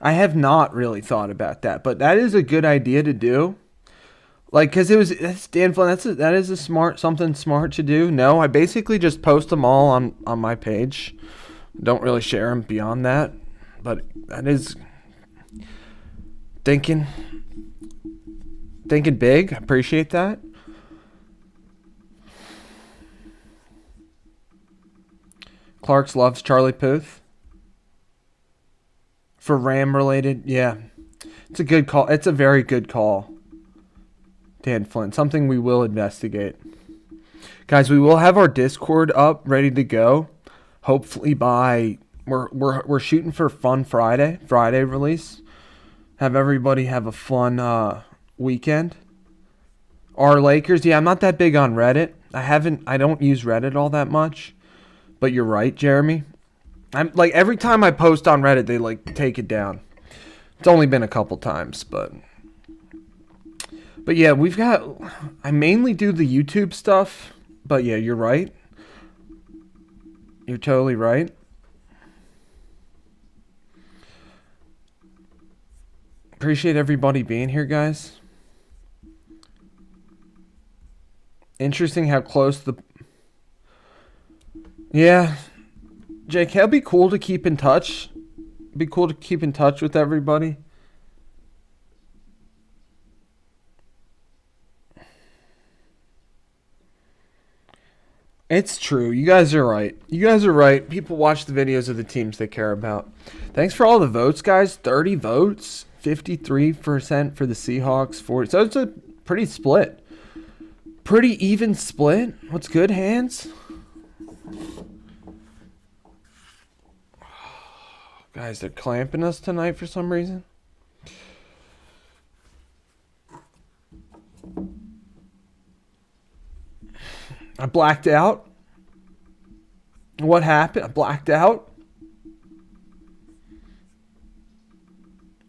I have not really thought about that, but that is a good idea to do. Like, cause that's Dan Flynn. That is something smart to do. No, I basically just post them all on my page. Don't really share them beyond that, but that is thinking big. I appreciate that. Clark's loves Charlie Puth. For Ram related, yeah. It's a good call. It's a very good call. Dan Flynn. Something we will investigate. Guys, we will have our Discord up, ready to go. Hopefully by we're shooting for Fun Friday release. Have everybody have a fun weekend. Our Lakers, yeah, I'm not that big on Reddit. I don't use Reddit all that much. But you're right, Jeremy. I'm like every time I post on Reddit, they like take it down. It's only been a couple times, but yeah, I mainly do the YouTube stuff, but yeah, you're right. You're totally right. Appreciate everybody being here, guys. Interesting how close Yeah. Jake, it'll be cool to keep in touch. Be cool to keep in touch with everybody. It's true. You guys are right. You guys are right. People watch the videos of the teams they care about. Thanks for all the votes, guys. 30 votes. 53% for the Seahawks. 40. So it's a pretty split. Pretty even split. What's good, Hands? Guys, they're clamping us tonight for some reason. I blacked out. What happened? I blacked out.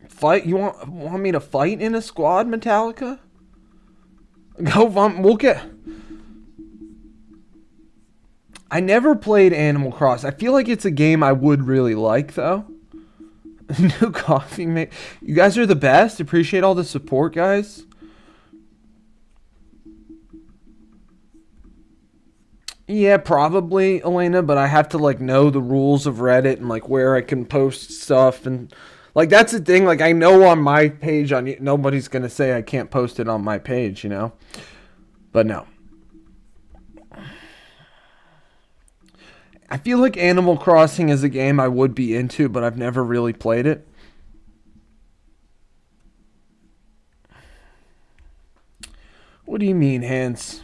Fight? You want me to fight in a squad, Metallica? Go, we'll get... I never played Animal Crossing. I feel like it's a game I would really like, though. New coffee, mate. You guys are the best. Appreciate all the support, guys. Yeah, probably, Elena, but I have to, like, know the rules of Reddit and, like, where I can post stuff. And, like, that's the thing. Like, I know on my page, nobody's going to say I can't post it on my page, you know? But no. I feel like Animal Crossing is a game I would be into, but I've never really played it. What do you mean, Hans?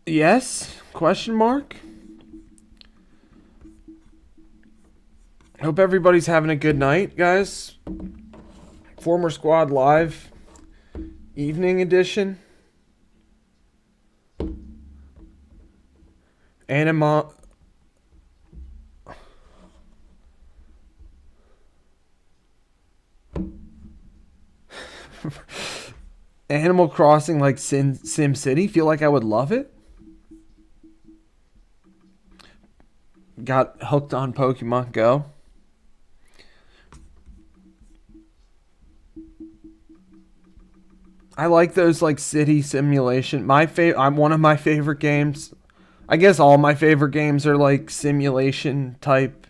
Yes? Question mark? Hope everybody's having a good night, guys. Former Squad Live Evening Edition. Animal Crossing like Sim City. Feel like I would love it. Got hooked on Pokemon Go. I like those like city simulation. I'm one of my favorite games. I guess all my favorite games are like simulation type,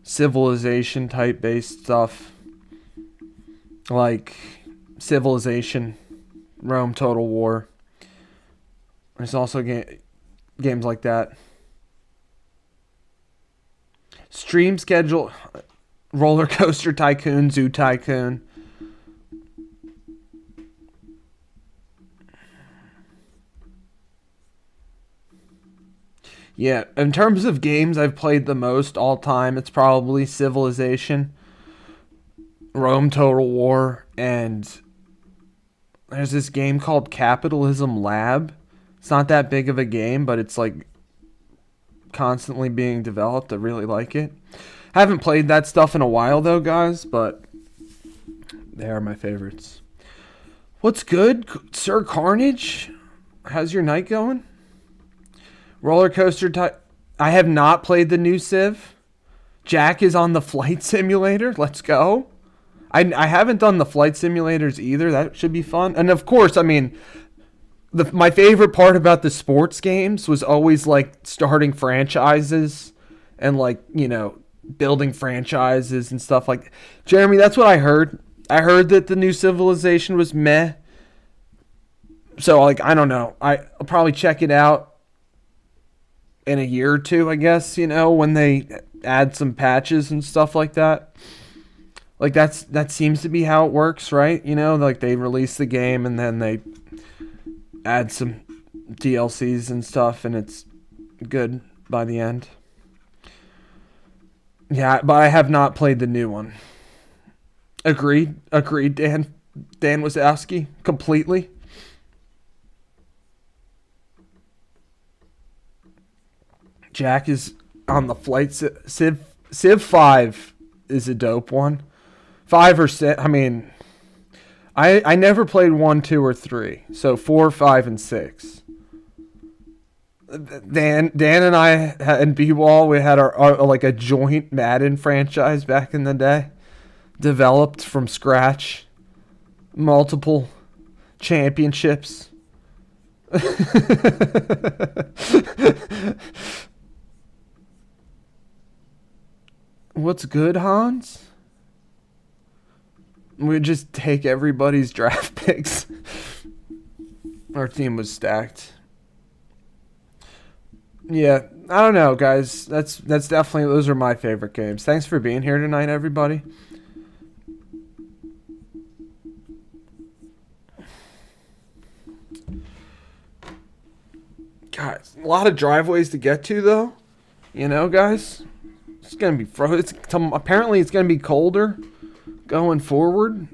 civilization type based stuff. Like Civilization, Rome Total War. There's also games like that. Stream schedule, Roller Coaster Tycoon, Zoo Tycoon. Yeah, in terms of games I've played the most all time, it's probably Civilization, Rome Total War, and there's this game called Capitalism Lab. It's not that big of a game, but it's like constantly being developed. I really like it. Haven't played that stuff in a while though, guys, but they are my favorites. What's good, Sir Carnage? How's your night going? Roller Coaster I have not played the new Civ. Jack is on the flight simulator. Let's go. I haven't done the flight simulators either. That should be fun. And of course, I mean, my favorite part about the sports games was always like starting franchises and like, you know, building franchises and stuff like. Jeremy, that's what I heard. I heard that the new Civilization was meh. So like, I don't know. I'll probably check it out in a year or two, I guess, you know, when they add some patches and stuff like that. Like that seems to be how it works, right? You know, like they release the game and then they add some DLCs and stuff and it's good by the end. Yeah, but I have not played the new one. Agreed, Dan Wazowski, completely. Jack is on the flight. Civ 5 is a dope one. 5 or 6. I mean, I never played 1, 2, or 3. So 4, 5, and 6. Dan and I and B-Wall, we had our like a joint Madden franchise back in the day. Developed from scratch. Multiple championships. What's good, Hans? We just take everybody's draft picks. Our team was stacked. Yeah, I don't know, guys. That's definitely, those are my favorite games. Thanks for being here tonight, everybody. Guys, a lot of driveways to get to, though. You know, guys, it's gonna be apparently it's gonna be colder going forward.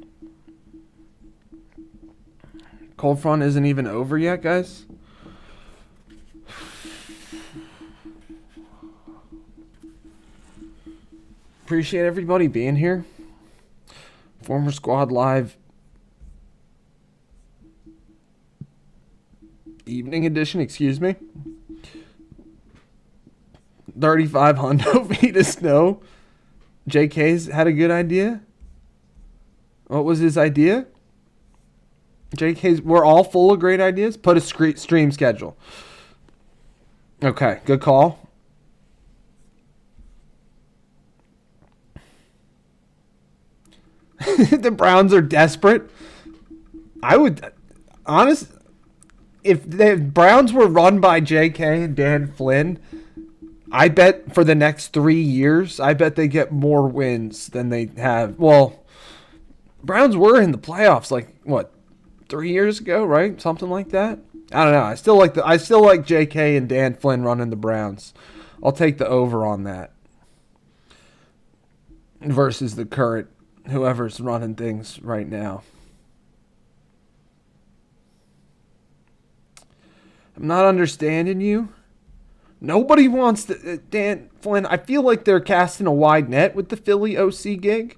Cold front isn't even over yet, guys. Appreciate everybody being here. Former Squad Live evening edition, excuse me. 35 Hundo Vita Snow. JK's had a good idea. What was his idea? JK's, we're all full of great ideas. Put a stream schedule. Okay, good call. The Browns are desperate. I would, if the Browns were run by JK and Dan Flynn, I bet for the next 3 years, I bet they get more wins than they have. Well, Browns were in the playoffs like what, 3 years ago, right? Something like that. I don't know. I still like JK and Dan Flynn running the Browns. I'll take the over on that versus the current whoever's running things right now. I'm not understanding you. Nobody wants to, Dan Flynn. I feel like they're casting a wide net with the Philly OC gig.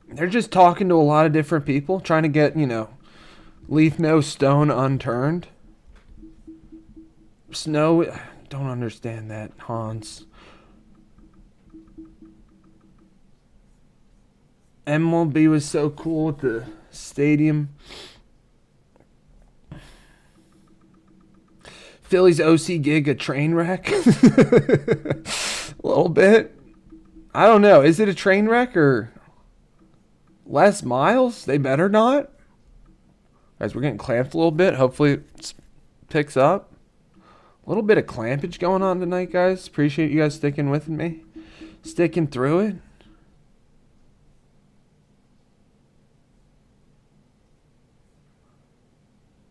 They're just talking to a lot of different people, trying to get, leave no stone unturned. Snow, don't understand that, Hans. MLB was so cool with the stadium. Philly's OC gig a train wreck? A little bit. I don't know. Is it a train wreck or less miles? They better not. Guys, we're getting clamped a little bit. Hopefully it picks up. A little bit of clampage going on tonight, guys. Appreciate you guys sticking with me. Sticking through it.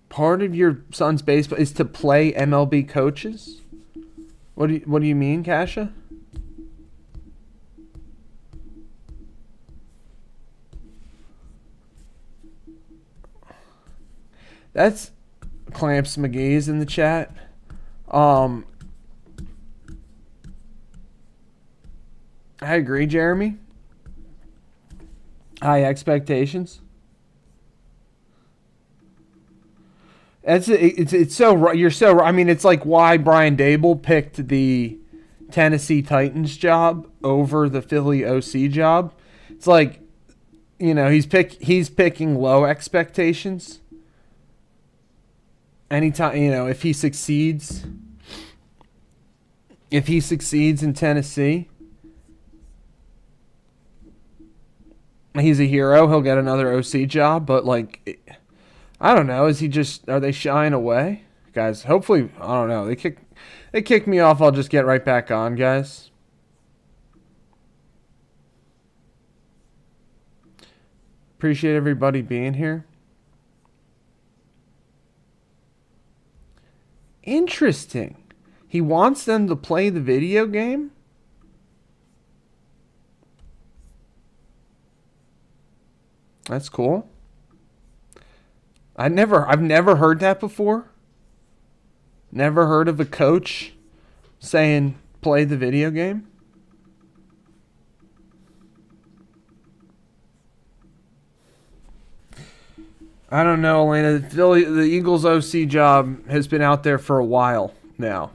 Part of your son's baseball is to play MLB coaches? What do you mean, Kasha? That's Clamps McGee's in the chat. I agree, Jeremy. High expectations. It's so, you're so, I mean, it's like why Brian Dable picked the Tennessee Titans job over the Philly OC job. It's like, he's picking low expectations. Anytime, if he succeeds in Tennessee, he's a hero. He'll get another OC job, but I don't know. Are they shying away? Guys, hopefully, I don't know. They kick me off. I'll just get right back on, guys. Appreciate everybody being here. Interesting. He wants them to play the video game? That's cool. I've never heard that before. Never heard of a coach saying play the video game. I don't know, Elena. The Eagles OC job has been out there for a while now.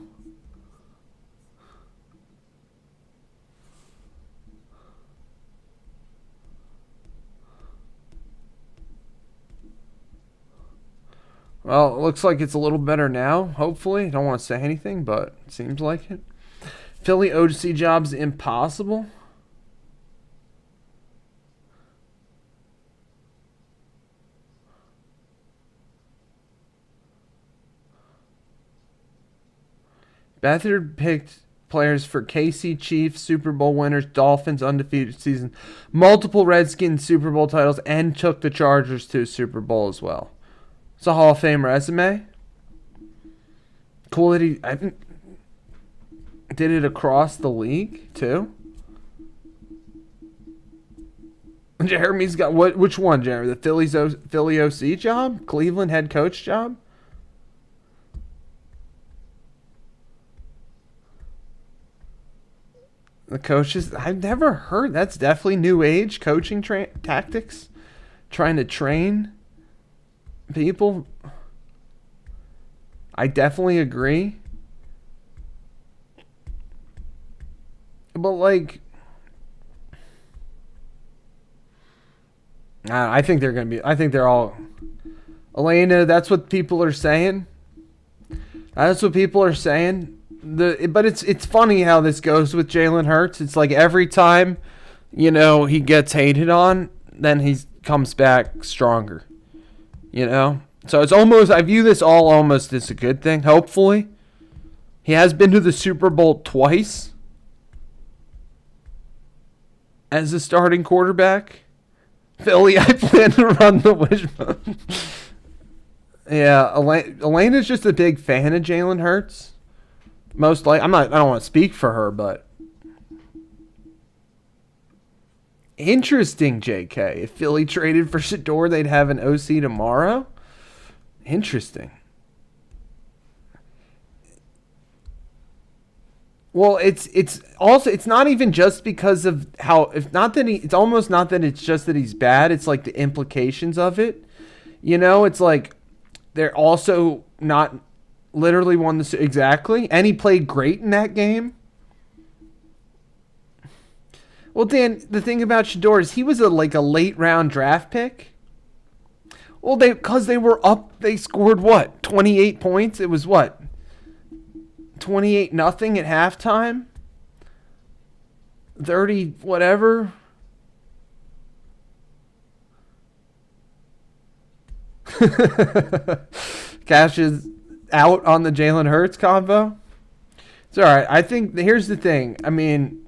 Well, it looks like it's a little better now, hopefully. I don't want to say anything, but it seems like it. Philly OC job's impossible. Beathard picked players for KC Chiefs, Super Bowl winners, Dolphins, undefeated season, multiple Redskins Super Bowl titles, and took the Chargers to a Super Bowl as well. It's a Hall of Fame resume. Cool that he did it across the league, too. Jeremy's got what? Which one, Jeremy? The Philly OC job? Cleveland head coach job? The coaches, I've never heard. That's definitely new age coaching tactics. Trying to train people. I definitely agree. But, like, I think they're going to be, I think they're all, Elena, that's what people are saying. That's what people are saying. But it's funny how this goes with Jalen Hurts. It's like every time, he gets hated on, then he comes back stronger. So it's almost, I view this all almost as a good thing, hopefully. He has been to the Super Bowl twice as a starting quarterback. Philly, I plan to run the wishbone. Yeah, Elena's just a big fan of Jalen Hurts. Most like I don't want to speak for her, but interesting, JK. If Philly traded for Shedeur, they'd have an OC tomorrow. Interesting. Well, it's also, it's not even just because of how, it's almost not that it's just that he's bad. It's like the implications of it. It's like they're also not literally won this exactly, and he played great in that game. Well, Dan, the thing about Shedeur is he was a late round draft pick. Well, because they were up, they scored what, 28 points? It was what, 28-0 at halftime, 30 whatever. Cash is out on the Jalen Hurts convo. It's all right. I think here's the thing. I mean,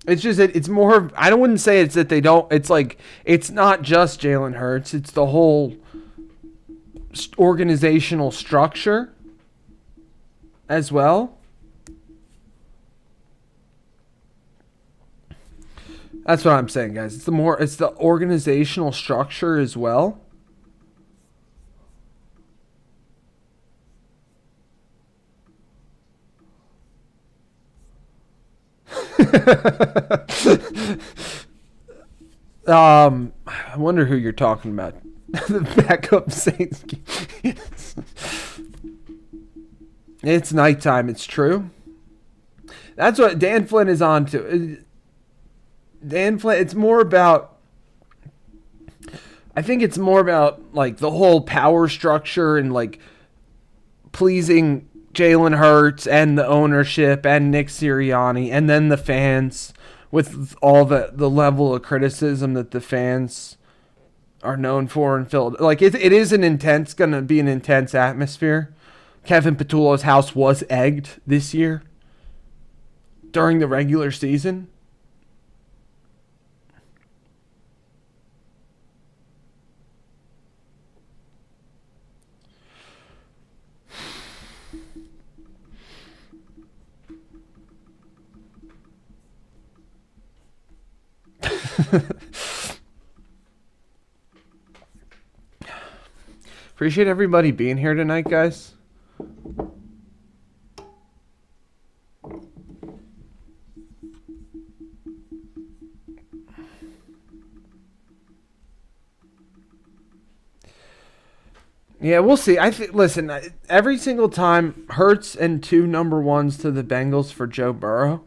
it's just that it's more. I wouldn't say it's that they don't. It's like it's not just Jalen Hurts. It's the whole organizational structure as well. That's what I'm saying, guys. It's the organizational structure as well. I wonder who you're talking about. The backup Saints. It's nighttime. It's true. That's what Dan Flynn is on to. Dan Flynn. It's more about. I think it's more about like the whole power structure and like pleasing Jalen Hurts and the ownership and Nick Sirianni and then the fans with all the level of criticism that the fans are known for in Philadelphia. Like it is going to be an intense atmosphere. Kevin Petullo's house was egged this year during the regular season. Appreciate everybody being here tonight, guys. Yeah, we'll see. Listen, every single time Hurts and 2 number ones to the Bengals for Joe Burrow.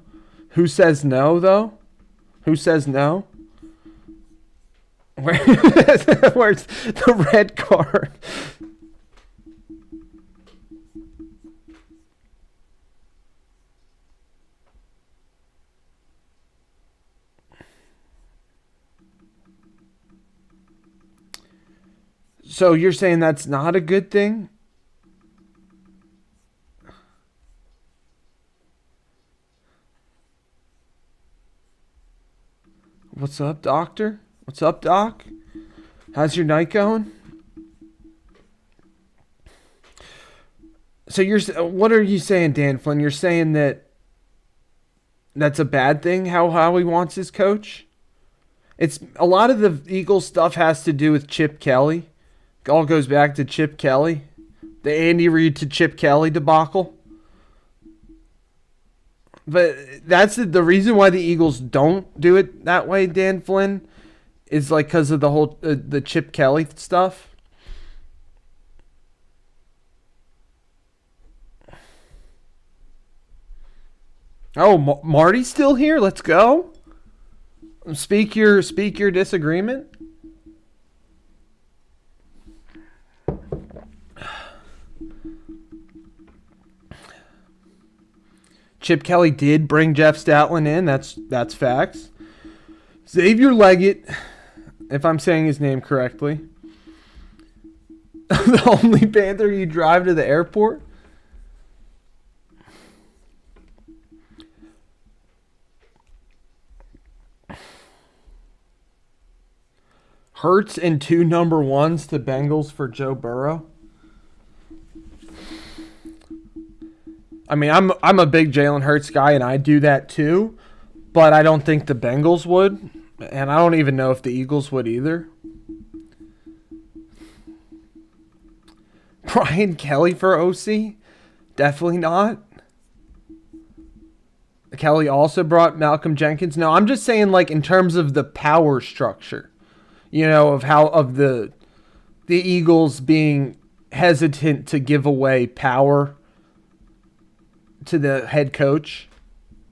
Who says no, though? Who says no? Where's the red card? So you're saying that's not a good thing? What's up, doctor? What's up, doc? How's your night going? So what are you saying, Dan Flynn? You're saying that's a bad thing, how he wants his coach? It's a lot of the Eagles stuff has to do with Chip Kelly. It all goes back to Chip Kelly. The Andy Reid to Chip Kelly debacle. But that's the reason why the Eagles don't do it that way, Dan Flynn, is like because of the whole the Chip Kelly stuff. Oh, Marty's still here. Let's go. Speak your disagreement. Chip Kelly did bring Jeff Stoutland in. That's facts. Xavier Leggett, if I'm saying his name correctly, the only Panther you drive to the airport. Hurts and 2 number ones to Bengals for Joe Burrow. I mean, I'm a big Jalen Hurts guy, and I do that too, but I don't think the Bengals would, and I don't even know if the Eagles would either. Brian Kelly for OC? Definitely not. Kelly also brought Malcolm Jenkins. No, I'm just saying, like, in terms of the power structure, of the Eagles being hesitant to give away power to the head coach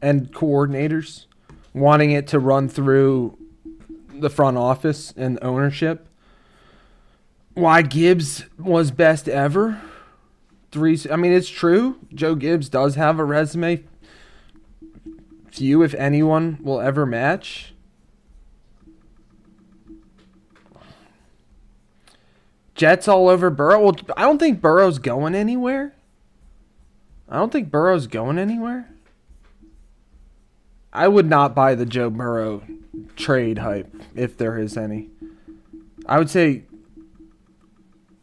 and coordinators, wanting it to run through the front office and ownership. Why Gibbs was best ever. It's true. Joe Gibbs does have a resume few, if anyone, will ever match. Jets all over Burrow. Well, I don't think Burrow's going anywhere. I would not buy the Joe Burrow trade hype, if there is any. I would say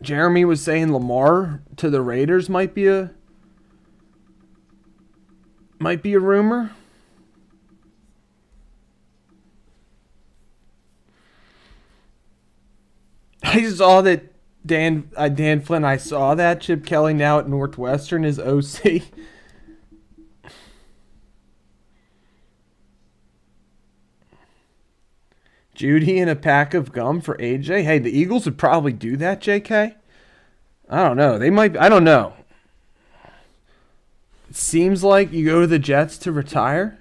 Jeremy was saying Lamar to the Raiders might be a rumor. I saw that Dan Flynn, I saw that Chip Kelly now at Northwestern is OC. Judy and a pack of gum for AJ. Hey, the Eagles would probably do that, JK. I don't know. They might. I don't know. It seems like you go to the Jets to retire.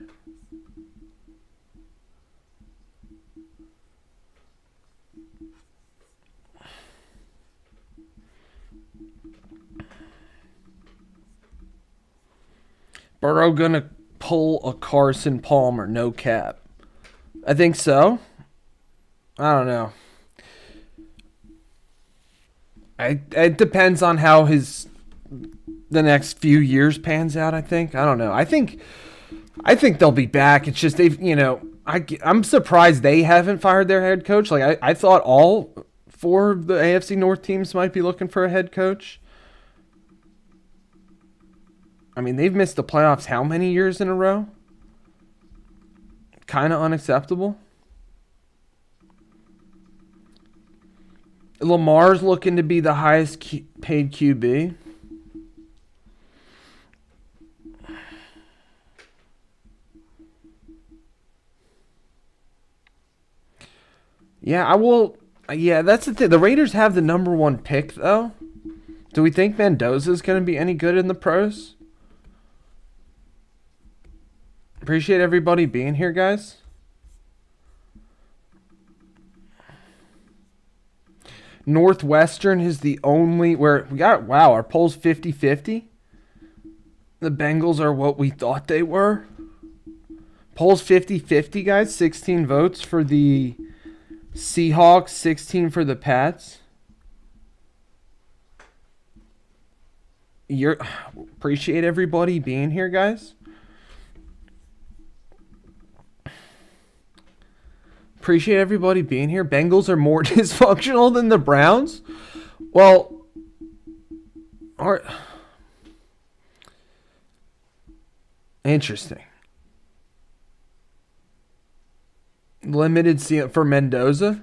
Burrow gonna pull a Carson Palmer, no cap. I think so. I don't know. It depends on how the next few years pans out, I think. I don't know. I think they'll be back. It's just I'm surprised they haven't fired their head coach. Like I thought all 4 of the AFC North teams might be looking for a head coach. I mean, they've missed the playoffs how many years in a row? Kind of unacceptable. Lamar's looking to be the highest paid QB. Yeah, I will. Yeah, that's the thing. The Raiders have the number 1 pick, though. Do we think Mendoza's going to be any good in the pros? Appreciate everybody being here, guys. Northwestern is the only where we got. Wow, our poll's 50-50. The Bengals are what we thought they were. Poll's 50-50, guys. 16 votes for the Seahawks, 16 for the Pats. Appreciate everybody being here, guys. Appreciate everybody being here. Bengals are more dysfunctional than the Browns. Well, interesting. Limited ceiling for Mendoza.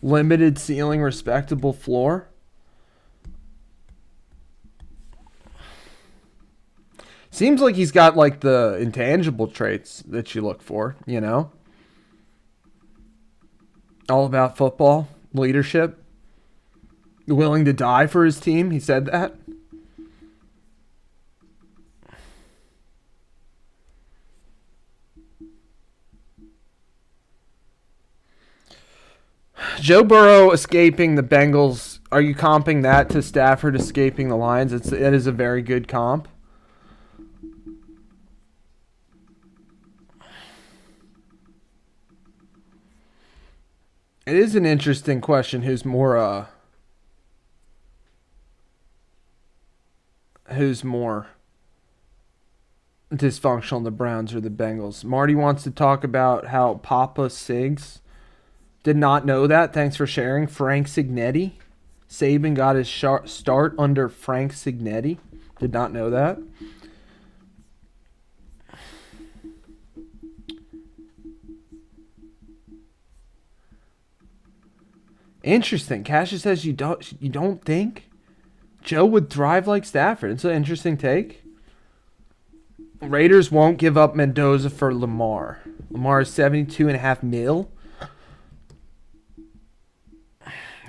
Limited ceiling, respectable floor. Seems like he's got like the intangible traits that you look for, you know? All about football, leadership, willing to die for his team. He said that. Joe Burrow escaping the Bengals. Are you comping that to Stafford escaping the Lions? It is a very good comp. It is an interesting question. Who's more dysfunctional, the Browns or the Bengals? Marty wants to talk about how Papa Sigs did not know that. Thanks for sharing. Frank Signetti. Saban got his start under Frank Signetti. Did not know that. Interesting. Cassius says you don't think Joe would thrive like Stafford. It's an interesting take. Raiders won't give up Mendoza for Lamar. Lamar is $72.5 million.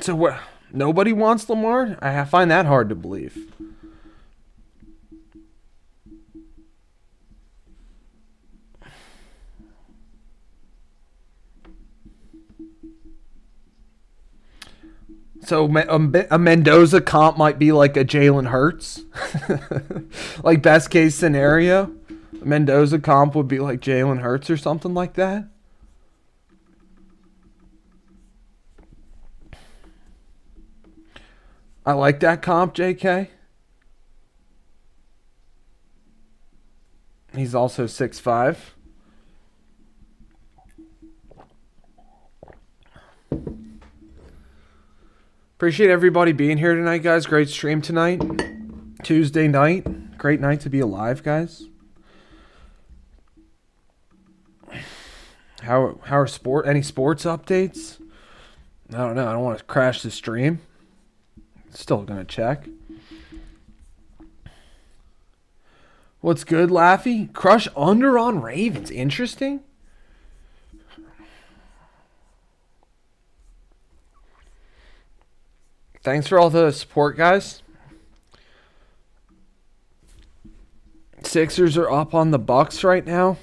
So what? Nobody wants Lamar? I find that hard to believe. So a Mendoza comp might be like a Jalen Hurts. Like best case scenario. A Mendoza comp would be like Jalen Hurts or something like that. I like that comp, JK. He's also 6'5". Appreciate everybody being here tonight, guys. Great stream tonight. Tuesday night. Great night to be alive, guys. How are any sports updates? I don't know. I don't want to crash the stream. Still gonna check. What's good, Laffy? Crush under on Ravens. Interesting. Thanks for all the support, guys. Sixers are up on the Bucks right now.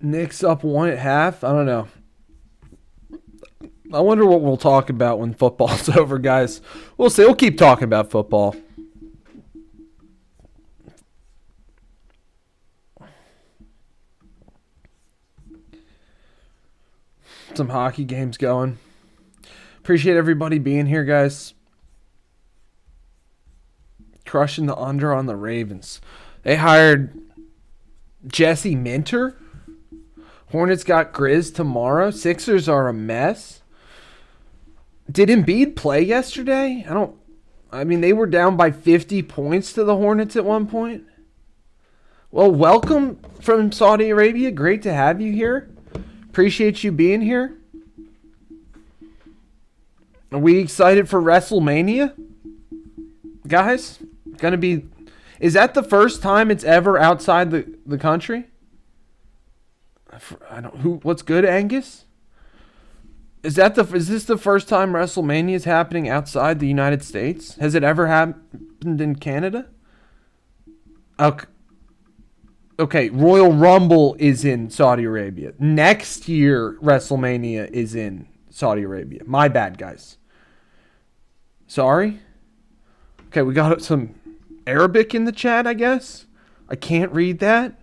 Knicks up 1.5. I don't know. I wonder what we'll talk about when football's over, guys. We'll see. We'll keep talking about football. Some hockey games going. Appreciate everybody being here, guys. Crushing the under on the Ravens. They hired Jesse Minter. Hornets got Grizz tomorrow. Sixers are a mess. Did Embiid play yesterday? I mean, they were down by 50 points to the Hornets at one point. Well, welcome from Saudi Arabia. Great to have you here. Appreciate you being here. Are we excited for WrestleMania? Guys, gonna be... Is that the first time it's ever outside the country? What's good, Angus? Is this the first time WrestleMania is happening outside the United States? Has it ever happened in Canada? Okay, Royal Rumble is in Saudi Arabia. Next year, WrestleMania is in Saudi Arabia. My bad, guys. Sorry. Okay, we got some Arabic in the chat, I guess. I can't read that.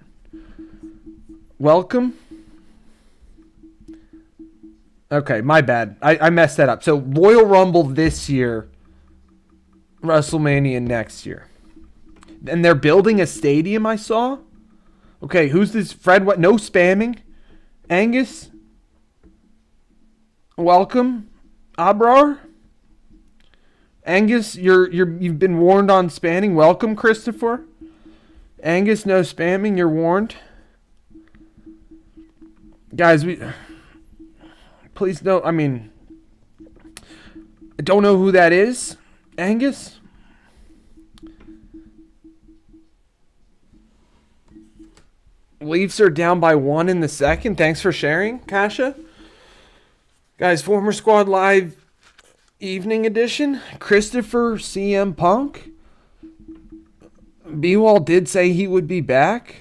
Welcome. Okay, my bad. I messed that up. So, Royal Rumble this year, WrestleMania next year. And they're building a stadium, I saw. Okay, who's this? Fred, what? No spamming. Angus. Welcome. Abrar. Angus, you've been warned on spamming. Welcome, Christopher. Angus, no spamming. You're warned. Guys, please don't. I don't know who that is. Angus. Leafs are down by 1 in the second. Thanks for sharing, Kasha. Guys, Former Squad Live Evening Edition. Christopher CM Punk. B-Wall did say he would be back.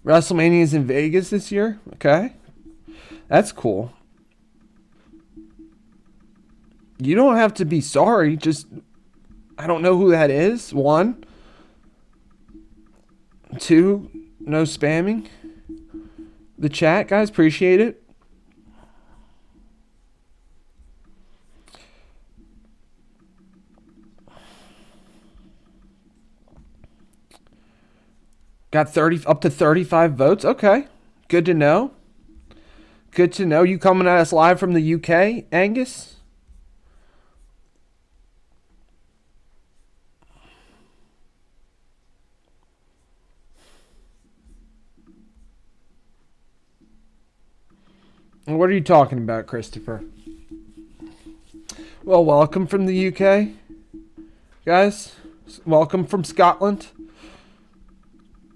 WrestleMania is in Vegas this year. Okay. That's cool. You don't have to be sorry. Just, I don't know who that is. 1. 2. No spamming. The chat, guys. Appreciate it. Got up to 35 votes. Okay. Good to know. Good to know. You coming at us live from the UK, Angus? What are you talking about, Christopher? Well, welcome from the UK, guys. Welcome from Scotland.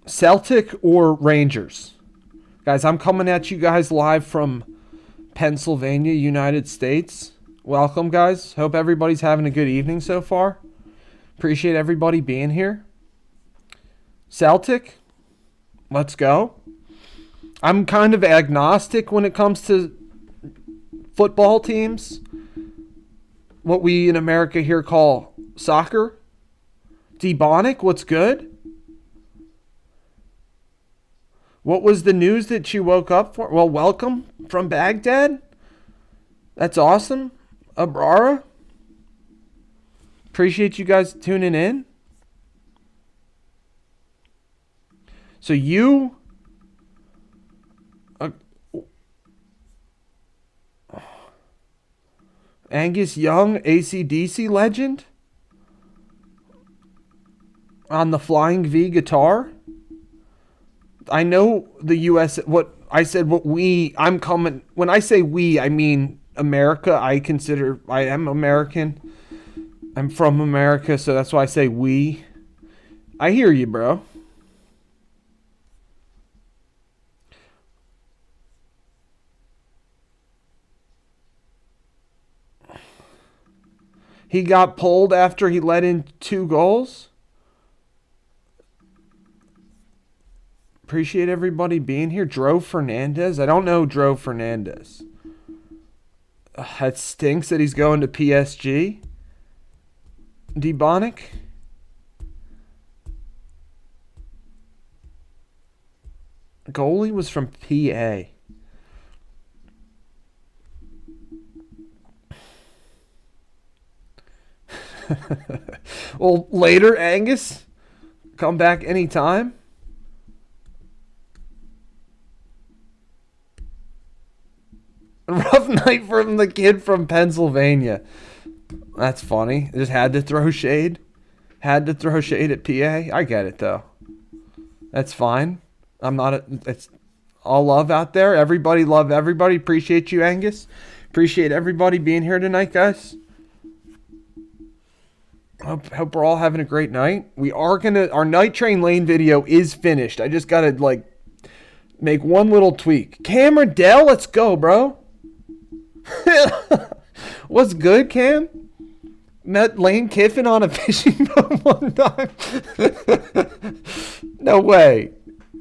Celtic or Rangers? Guys, I'm coming at you guys live from Pennsylvania, United States. Welcome, guys. Hope everybody's having a good evening so far. Appreciate everybody being here. Celtic, let's go. I'm kind of agnostic when it comes to football teams. What we in America here call soccer. Debonic, what's good? What was the news that you woke up for? Well, welcome from Baghdad. That's awesome. Abrara. Appreciate you guys tuning in. So you... Angus Young, AC/DC legend, on the Flying V guitar. I know the U.S. What I said. I'm coming. When I say we, I mean America. I am American. I'm from America, so that's why I say we. I hear you, bro. He got pulled after he let in 2 goals. Appreciate everybody being here. Dro Fernandez. I don't know Dro Fernandez. That stinks that he's going to PSG. Debonic. Goalie was from PA. Well, later, Angus. Come back anytime. Rough night from the kid from Pennsylvania. That's funny. Just had to throw shade. Had to throw shade at PA. I get it, though. That's fine. I'm not. It's all love out there. Everybody love everybody. Appreciate you, Angus. Appreciate everybody being here tonight, guys. Hope we're all having a great night. We are gonna. Our Night Train Lane video is finished. I just gotta like make one little tweak. Cameron Dell, let's go, bro. What's good, Cam? Met Lane Kiffin on a fishing boat one time. No way.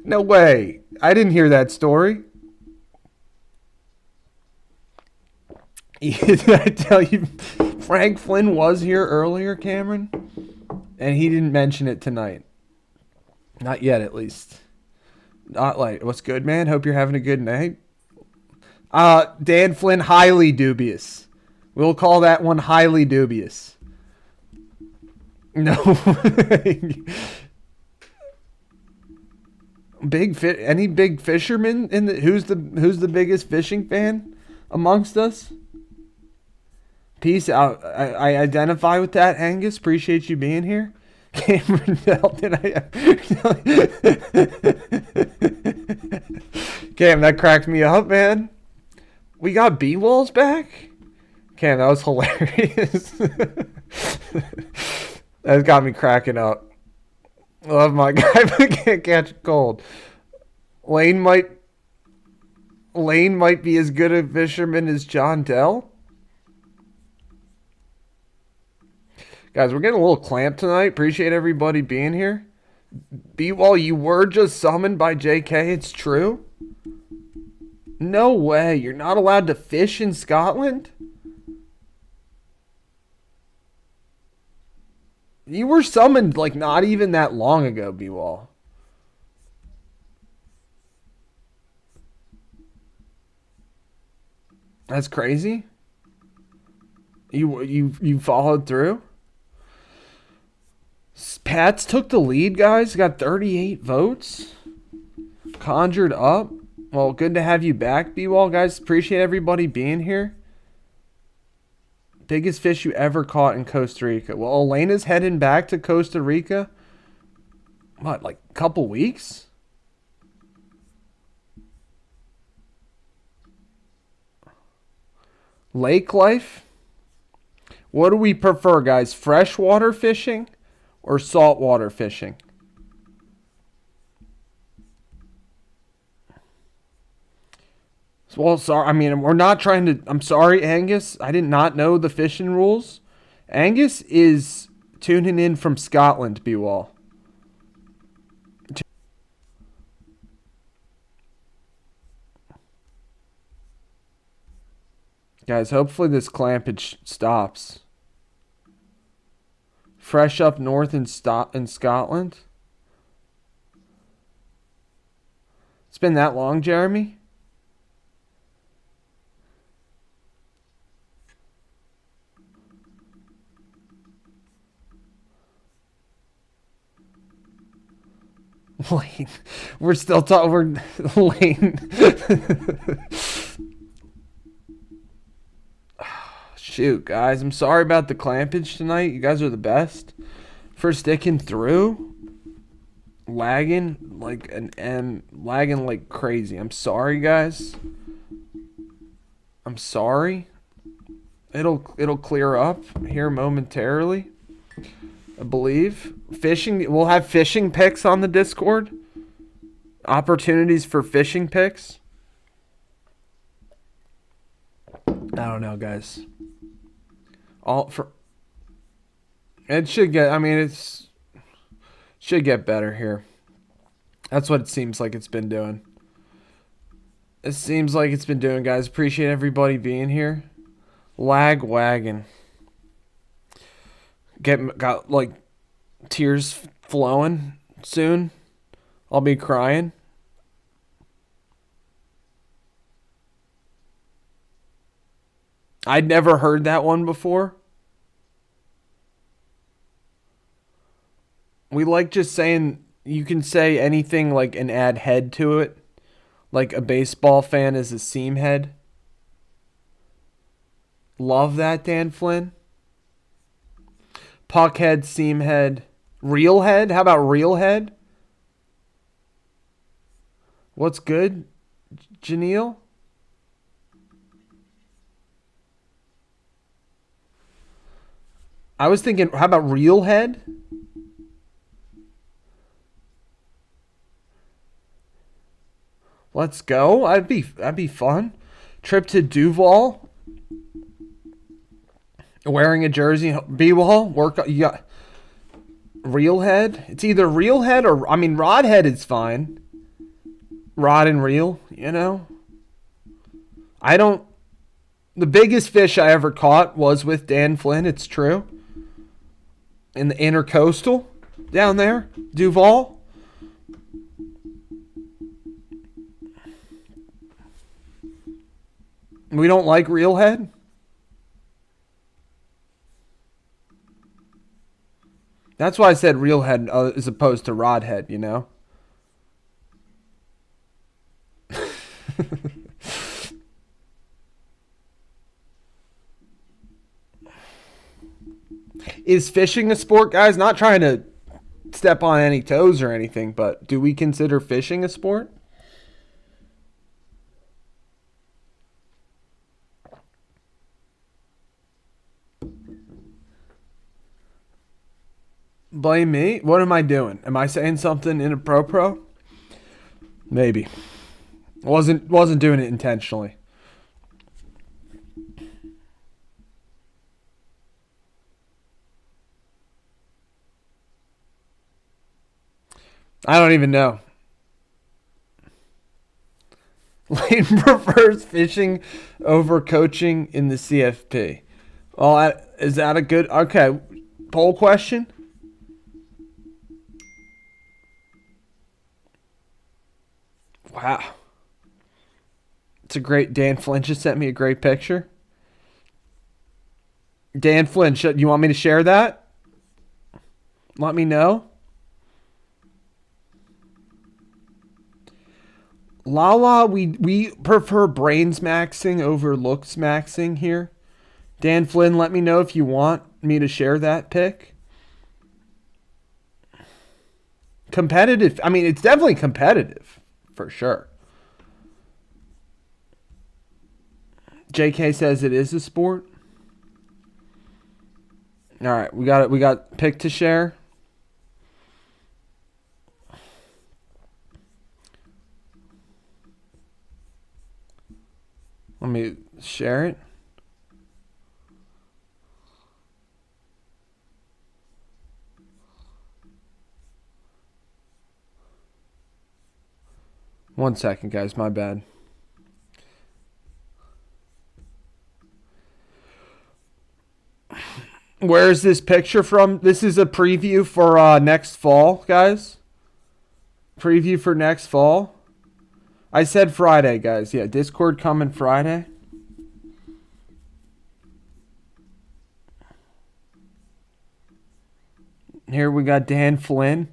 No way. I didn't hear that story. Did I tell you Frank Flynn was here earlier, Cameron? And he didn't mention it tonight. Not yet, at least. Not like, what's good, man? Hope you're having a good night. Dan Flynn, highly dubious. We'll call that one highly dubious. No. Any big fisherman in the who's the biggest fishing fan amongst us? Peace out. I identify with that, Angus. Appreciate you being here. Cameron Delton. Cam, that cracked me up, man. We got B-Walls back? Cam, that was hilarious. That got me cracking up. Love my guy, but can't catch a cold. Lane might be as good a fisherman as John Dell. Guys, we're getting a little clamped tonight. Appreciate everybody being here. B-Wall, you were just summoned by JK. It's true. No way. You're not allowed to fish in Scotland? You were summoned like not even that long ago, B-Wall. That's crazy. You followed through? Pats took the lead, guys. Got 38 votes. Conjured up. Well, good to have you back, B-Wall, guys. Appreciate everybody being here. Biggest fish you ever caught in Costa Rica. Well, Elena's heading back to Costa Rica. What, like a couple weeks? Lake life? What do we prefer, guys? Freshwater fishing or saltwater fishing? Well, sorry. I mean, we're not trying to... I'm sorry, Angus. I did not know the fishing rules. Angus is tuning in from Scotland, B-Wall. Guys, hopefully this clampage stops. Fresh up north in Scotland. It's been that long, Jeremy? Lane. We're still talking. We're Lane. Shoot, guys. I'm sorry about the clampage tonight. You guys are the best for sticking through. Lagging like lagging like crazy. I'm sorry, guys. I'm sorry. It'll clear up here momentarily. I believe fishing. We'll have fishing picks on the Discord. Opportunities for fishing picks. I don't know, guys. It should get. I mean, should get better here. That's what it seems like it's been doing. It seems like it's been doing, guys. Appreciate everybody being here. Lag wagon. Got like tears flowing soon. I'll be crying. I'd never heard that one before. We like just saying you can say anything like and add head to it. Like a baseball fan is a seam head. Love that, Dan Flynn. Puck head, seam head, reel head. How about reel head? What's good, Janelle? I was thinking, how about Real Head? Let's go. That'd be fun. Trip to Duval. Wearing a jersey. B-Wall. Work. You got Real Head. It's either Real Head or, I mean, Rod Head is fine. Rod and Real, you know. I don't. The biggest fish I ever caught was with Dan Flynn. It's true. In the intercoastal down there, Duval. We don't like Real Head. That's why I said Real Head as opposed to Rod Head, you know. Is fishing a sport, guys? Not trying to step on any toes or anything, but do we consider fishing a sport? Blame me? What am I doing? Am I saying something inappropriate? Maybe. Wasn't doing it intentionally. I don't even know. Lane prefers fishing over coaching in the CFP. Well, is that a good... Okay, poll question? Wow. It's a great... Dan Flynn just sent me a great picture. Dan Flynn, you want me to share that? Let me know. Lala, we prefer brains maxing over looks maxing here. Dan Flynn, let me know if you want me to share that pic. Competitive. I mean, it's definitely competitive, for sure. JK says it is a sport. All right, we got it. We got pic to share. Let me share it. One second, guys. My bad. Where is this picture from? This is a preview for next fall, guys. Preview for next fall. I said Friday, guys. Yeah, Discord coming Friday. Here we got Dan Flynn.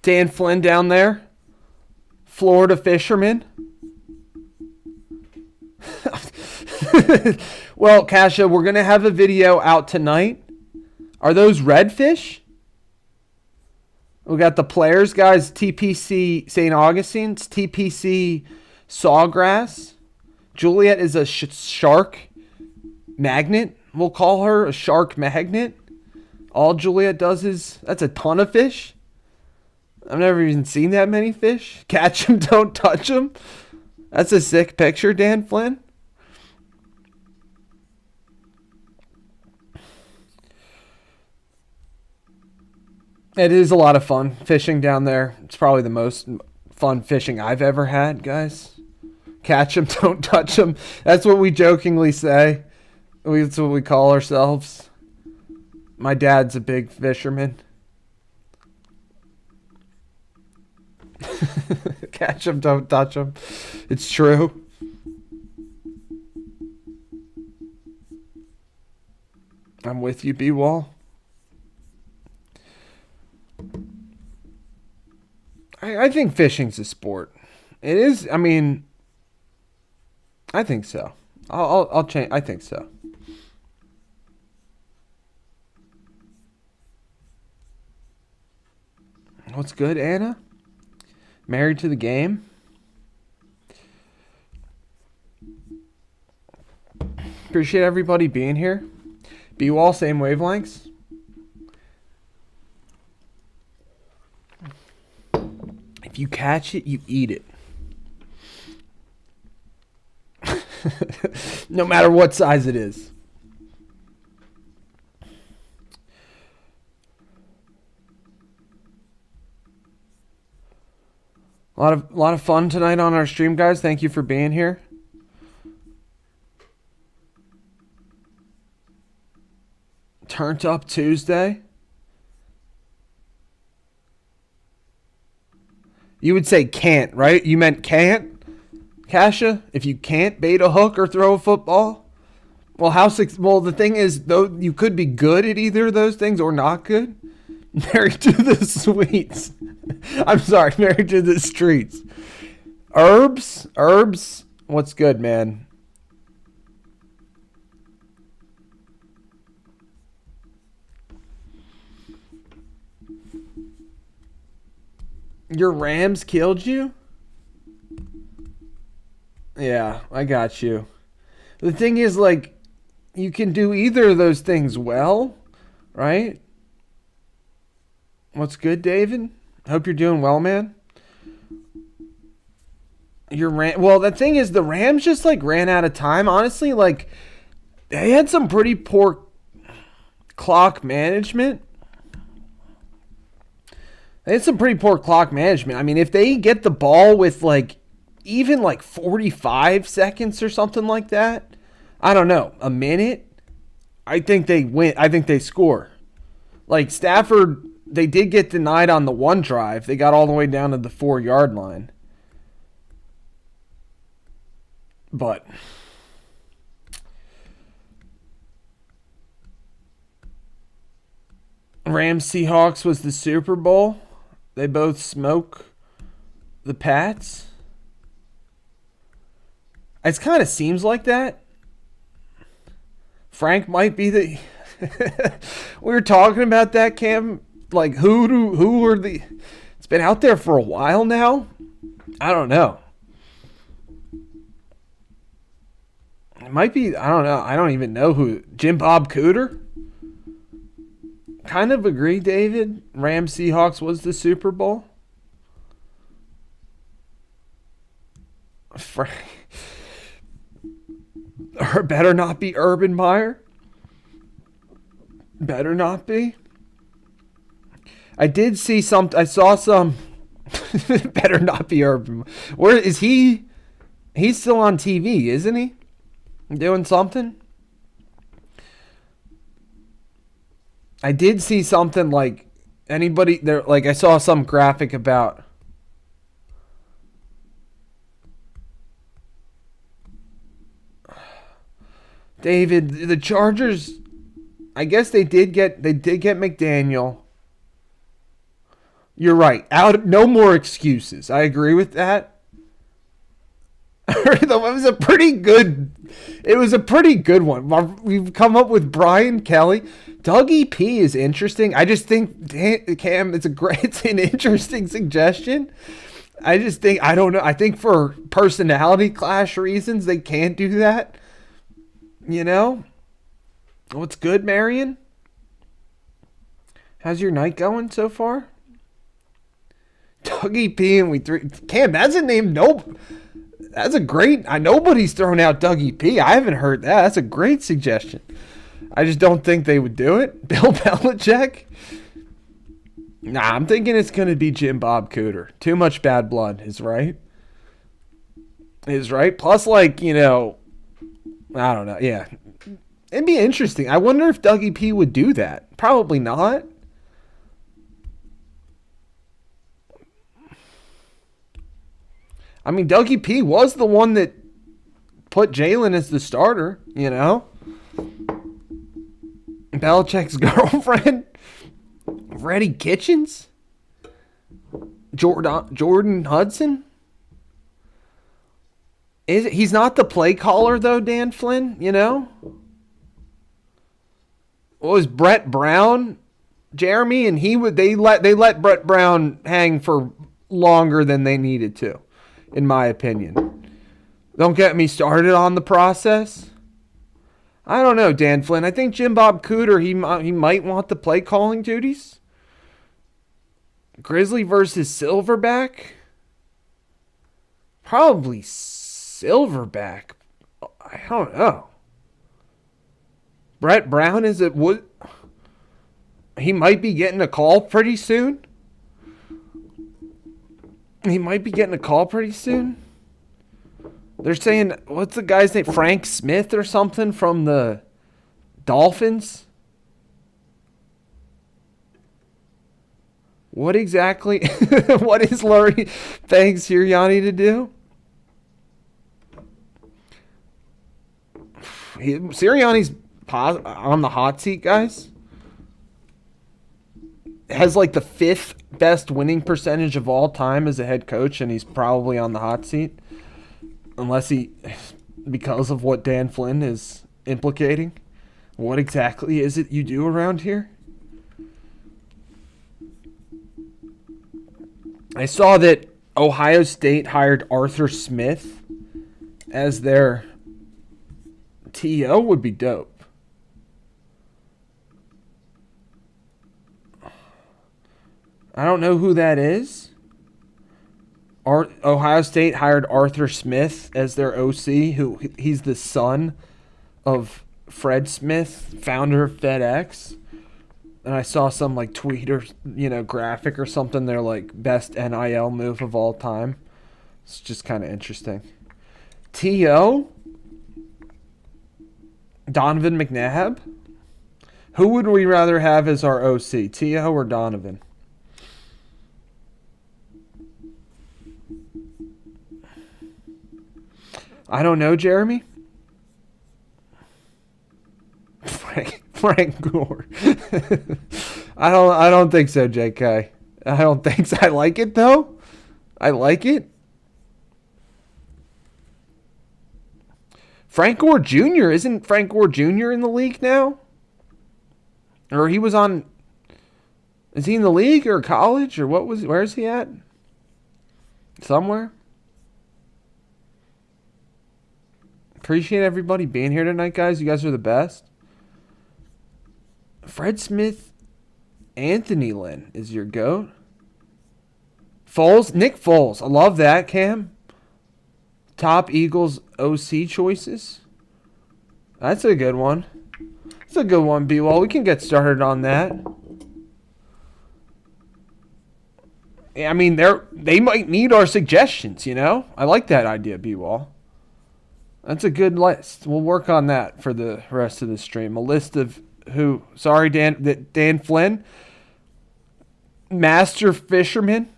Dan Flynn down there. Florida fisherman. Well, Kasha, we're going to have a video out tonight. Are those redfish? We got the players, guys. TPC St. Augustine's. TPC Sawgrass. Juliet is a shark magnet. We'll call her a shark magnet. All Juliet does is... That's a ton of fish. I've never even seen that many fish. Catch them, don't touch them. That's a sick picture, Dan Flynn. It is a lot of fun fishing down there. It's probably the most fun fishing I've ever had, guys. Catch them, don't touch them. That's what we jokingly say. That's what we call ourselves. My dad's a big fisherman. Catch them, don't touch them. It's true. I'm with you, B-Wall. I think fishing's a sport. It is. I mean, I think so. I'll change. I think so. What's good, Anna? Married to the game? Appreciate everybody being here. Be you all same wavelengths? If you catch it, you eat it. No matter what size it is. A lot of fun tonight on our stream, guys. Thank you for being here. Turned Up Tuesday. You would say can't, right? You meant can't? Kasha, if you can't bait a hook or throw a football? Well, well, the thing is, though, you could be good at either of those things or not good. Married to the sweets. I'm sorry, married to the streets. Herbs? What's good, man? Your Rams killed you? Yeah, I got you. The thing is, like, you can do either of those things well, right? What's good, David? Hope you're doing well, man. Well, the thing is, the Rams just, like, ran out of time. Honestly, like, they had some pretty poor clock management. I mean, if they get the ball with, like, even, like, 45 seconds or something like that, I don't know, a minute, I think they win. I think they score. Like, Stafford, they did get denied on the one drive. They got all the way down to the 4-yard line. But Rams Seahawks was the Super Bowl. They both smoke the Pats. It kind of seems like that. Frank might be the... We were talking about that, Cam. Like, who are the... It's been out there for a while now. I don't know. It might be... I don't know. I don't even know who... Jim Bob Cooter? Kind of agree, David. Rams Seahawks was the Super Bowl. Or better not be Urban Meyer. Better not be. I did see some. I saw some. Better not be Urban. Where is he? He's still on TV, isn't he? Doing something. I did see something like anybody there. Like I saw some graphic about. David, the Chargers, I guess they did get McDaniel. You're right. No more excuses. I agree with that. It was a pretty good one. We've come up with Brian Kelly. Dougie P is interesting. I just think, Cam, it's an interesting suggestion. I don't know. I think for personality clash reasons, they can't do that. You know? What's good, Marion? How's your night going so far? Dougie P and Cam, that's a name. Nope. That's a great... Nobody's thrown out Dougie P. I haven't heard that. That's a great suggestion. I just don't think they would do it. Bill Belichick? Nah, I'm thinking it's going to be Jim Bob Cooter. Too much bad blood is right. Plus, like, you know... I don't know. Yeah. It'd be interesting. I wonder if Dougie P would do that. Probably not. I mean, Dougie P was the one that put Jalen as the starter, you know? Belichick's girlfriend? Freddie Kitchens? Jordan Hudson? He's not the play caller, though, Dan Flynn, you know? What was Brett Brown Jeremy, and they let Brett Brown hang for longer than they needed to, in my opinion. Don't get me started on the process. I don't know, Dan Flynn. I think Jim Bob Cooter, he might want the play calling duties. Grizzly versus Silverback? Probably Silverback. I don't know. Brett Brown is it would he might be getting a call pretty soon. They're saying, what's the guy's name? Frank Smith or something from the Dolphins? What exactly? What is Lurie paying Sirianni to do? Sirianni's on the hot seat, guys. Has like the 5th best winning percentage of all time as a head coach, and he's probably on the hot seat. Unless because of what Dan Flynn is implicating. What exactly is it you do around here? I saw that Ohio State hired Arthur Smith as their TO. Would be dope. I don't know who that is. Ohio State hired Arthur Smith as their OC, he's the son of Fred Smith, founder of FedEx. And I saw some like tweet or graphic or something. They're like best NIL move of all time. It's just kind of interesting. TO Donovan McNabb. Who would we rather have as our OC, TO or Donovan? I don't know, Jeremy. Frank Gore. I don't think so, JK. I don't think so. I like it though. I like it. Frank Gore Jr. Isn't Frank Gore Jr. in the league now? Or he was on. Is he in the league or college or where is he at? Somewhere. Appreciate everybody being here tonight, guys. You guys are the best. Fred Smith, Anthony Lynn is your GOAT. Nick Foles. I love that, Cam. Top Eagles OC choices. That's a good one. That's a good one, B-Wall. We can get started on that. I mean, they might need our suggestions, I like that idea, B-Wall. That's a good list. We'll work on that for the rest of the stream. A list of who? Sorry, Dan Flynn. Master Fisherman.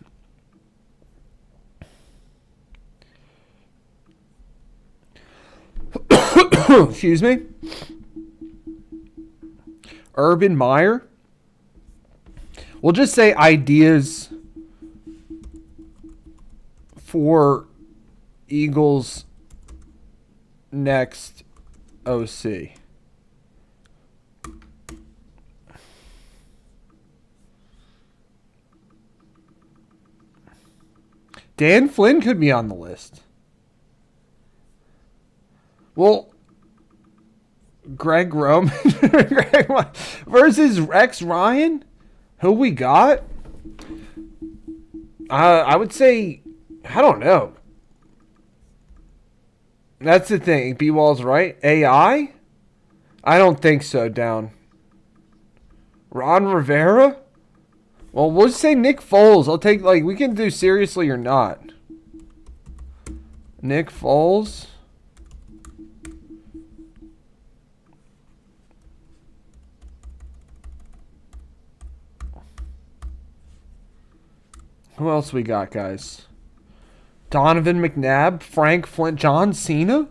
Excuse me. Urban Meyer. We'll just say ideas for Eagles next OC. Dan Flynn could be on the list. Well, Greg Roman versus Rex Ryan? Who we got? I would say, I don't know. That's the thing. B-Wall's right. AI? I don't think so, down. Ron Rivera? Well, we'll just say Nick Foles. I'll take, we can do seriously or not. Nick Foles. Who else we got, guys? Donovan McNabb, Frank Flint, John Cena?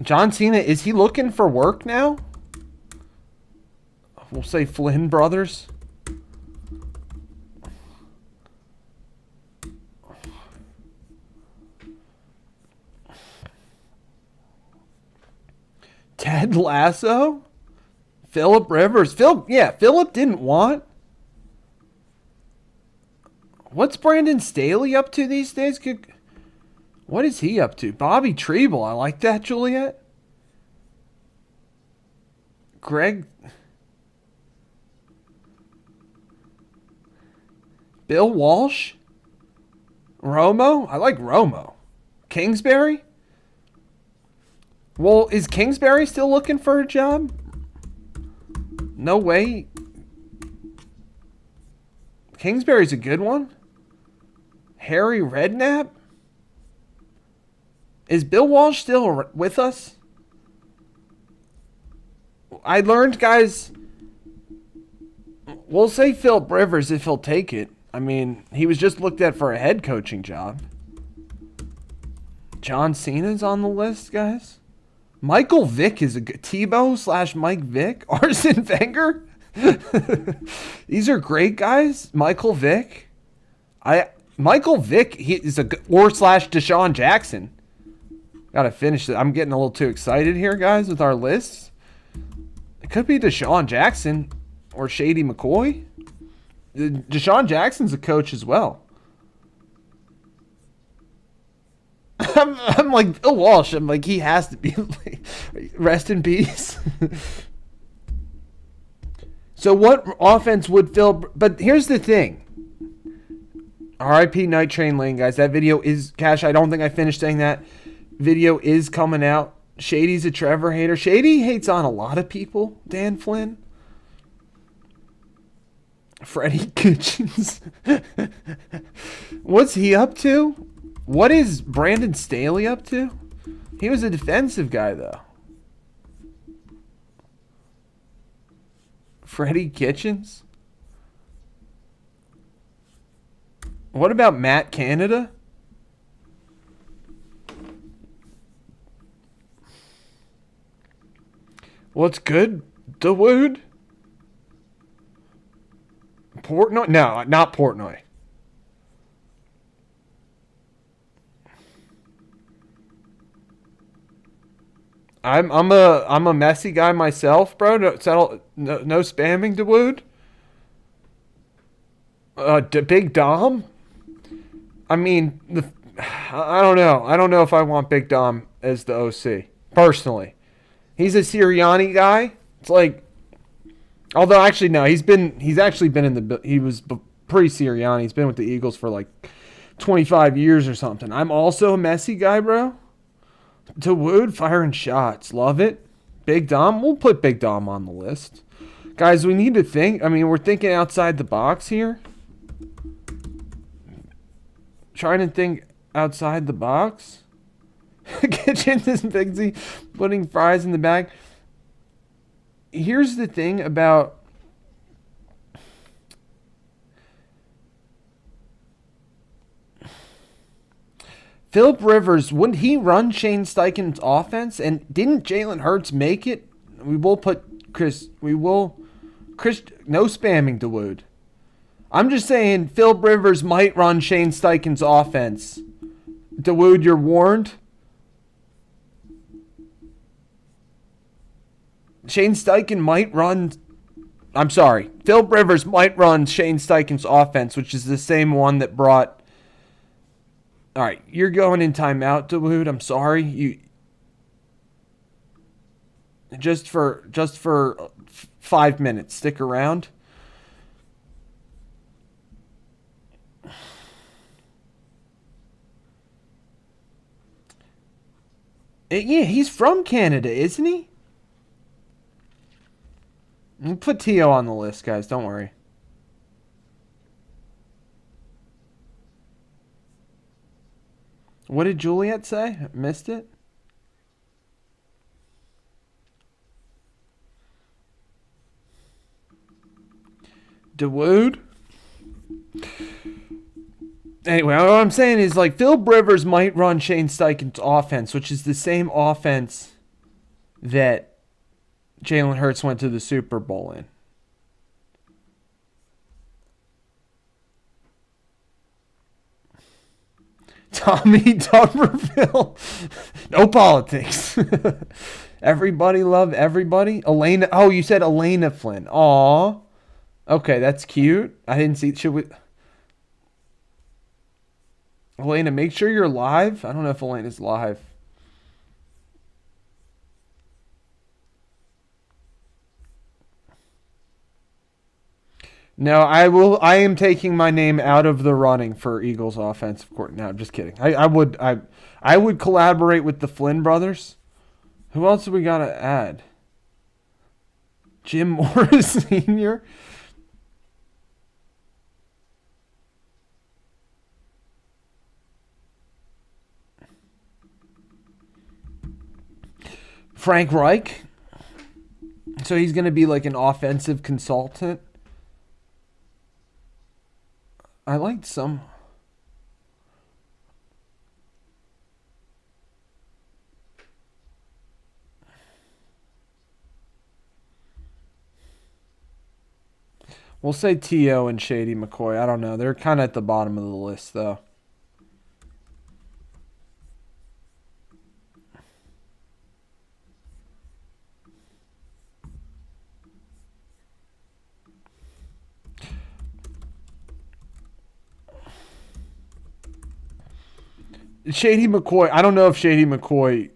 John Cena, is he looking for work now? We'll say Flynn brothers. Ted Lasso? Philip Rivers. Philip didn't want. What's Brandon Staley up to these days? What is he up to? Bobby Treble. I like that, Juliet. Greg. Bill Walsh. Romo. I like Romo. Kingsbury. Well, is Kingsbury still looking for a job? No way. Kingsbury's a good one. Harry Redknapp? Is Bill Walsh still with us? I learned, guys, we'll say Philip Rivers if he'll take it. I mean, he was just looked at for a head coaching job. John Cena's on the list, guys. Michael Vick is a good... Tebow / Mike Vick. Arsene Wenger. These are great guys. Michael Vick. Michael Vick, he is a... Or / Deshaun Jackson. Gotta finish it. I'm getting a little too excited here, guys, with our lists. It could be Deshaun Jackson or Shady McCoy. Deshaun Jackson's a coach as well. I'm like Bill Walsh. I'm like, he has to be. Rest in peace. So what offense would Phil... But here's the thing. R.I.P. Night Train Lane, guys. That video is... Cash, I don't think I finished saying that. Video is coming out. Shady's a Trevor hater. Shady hates on a lot of people, Dan Flynn. Freddie Kitchens. What's he up to? What is Brandon Staley up to? He was a defensive guy, though. Freddie Kitchens? What about Matt Canada? What's good, Dawood? Portnoy? No, not Portnoy. I'm a messy guy myself, bro. No spamming, Dawood. Big Dom. I mean, I don't know. I don't know if I want Big Dom as the OC personally. He's a Sirianni guy. It's like, although actually no, he's actually been in the... He was pre-Sirianni. He's been with the Eagles for like 25 years or something. I'm also a messy guy, bro. To Wood, firing shots. Love it. Big Dom. We'll put Big Dom on the list. Guys, we need to think. I mean, we're thinking outside the box here. Trying to think outside the box. Kitchen is Bigsy putting fries in the bag. Here's the thing about... Philip Rivers, wouldn't he run Shane Steichen's offense? And didn't Jalen Hurts make it? No spamming, Dawood. I'm just saying Philip Rivers might run Shane Steichen's offense. Dawood, you're warned. Shane Steichen might run... I'm sorry. Philip Rivers might run Shane Steichen's offense, which is the same one that brought... All right, you're going in timeout, Dawood. I'm sorry. You just for 5 minutes. Stick around. Yeah, he's from Canada, isn't he? We'll put T.O. on the list, guys. Don't worry. What did Juliet say? Missed it? Dawood? Anyway, what I'm saying is, like, Philip Rivers might run Shane Steichen's offense, which is the same offense that Jalen Hurts went to the Super Bowl in. Tommy Tuberville. No politics. Everybody love everybody. Elena. Oh, you said Elena Flynn. Aw. Okay, that's cute. I didn't see. Should we? Elena, make sure you're live. I don't know if Elena's live. No, I am taking my name out of the running for Eagles offensive coordinator. No, I'm just kidding. I would collaborate with the Flynn brothers. Who else do we gotta add? Jim Morris Sr. Frank Reich. So he's gonna be like an offensive consultant. I liked some. We'll say T.O. and Shady McCoy. I don't know. They're kind of at the bottom of the list, though. Shady McCoy. I don't know if Shady McCoy.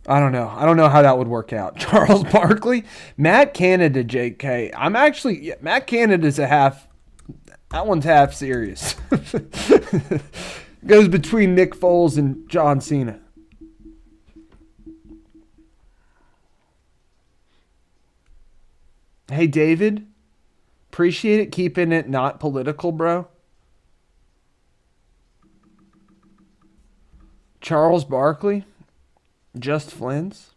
I don't know. I don't know how that would work out. Charles Barkley, Matt Canada, JK. I'm actually Matt Canada's a half. That one's half serious. Goes between Nick Foles and John Cena. Hey David, appreciate it keeping it not political, bro. Charles Barkley, just Flynn's.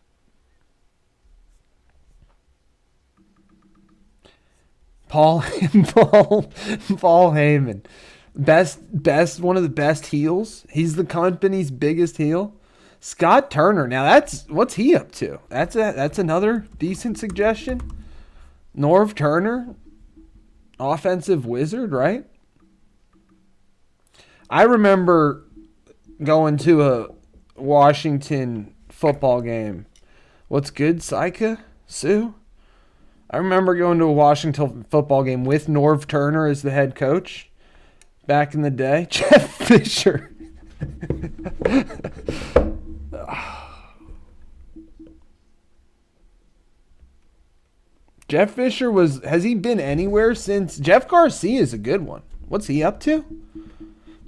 Paul Heyman. Best one of the best heels. He's the company's biggest heel. Scott Turner. Now what's he up to? That's another decent suggestion. Norv Turner, offensive wizard, right? I remember going to a Washington football game. What's good, Sika? Sue? I remember going to a Washington football game with Norv Turner as the head coach back in the day. Jeff Fisher. Jeff Fisher has he been anywhere since? Jeff Garcia is a good one. What's he up to?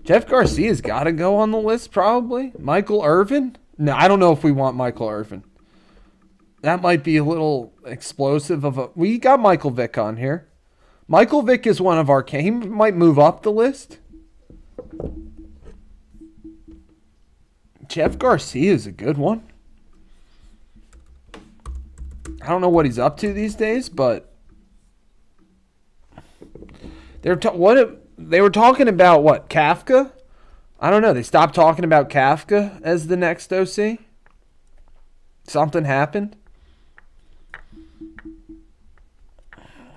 Jeff Garcia's got to go on the list probably. Michael Irvin? No, I don't know if we want Michael Irvin. That might be a little explosive of a... We got Michael Vick on here. Michael Vick is one of our... He might move up the list. Jeff Garcia is a good one. I don't know what he's up to these days, but... They were talking about what? Kafka? I don't know. They stopped talking about Kafka as the next OC. Something happened.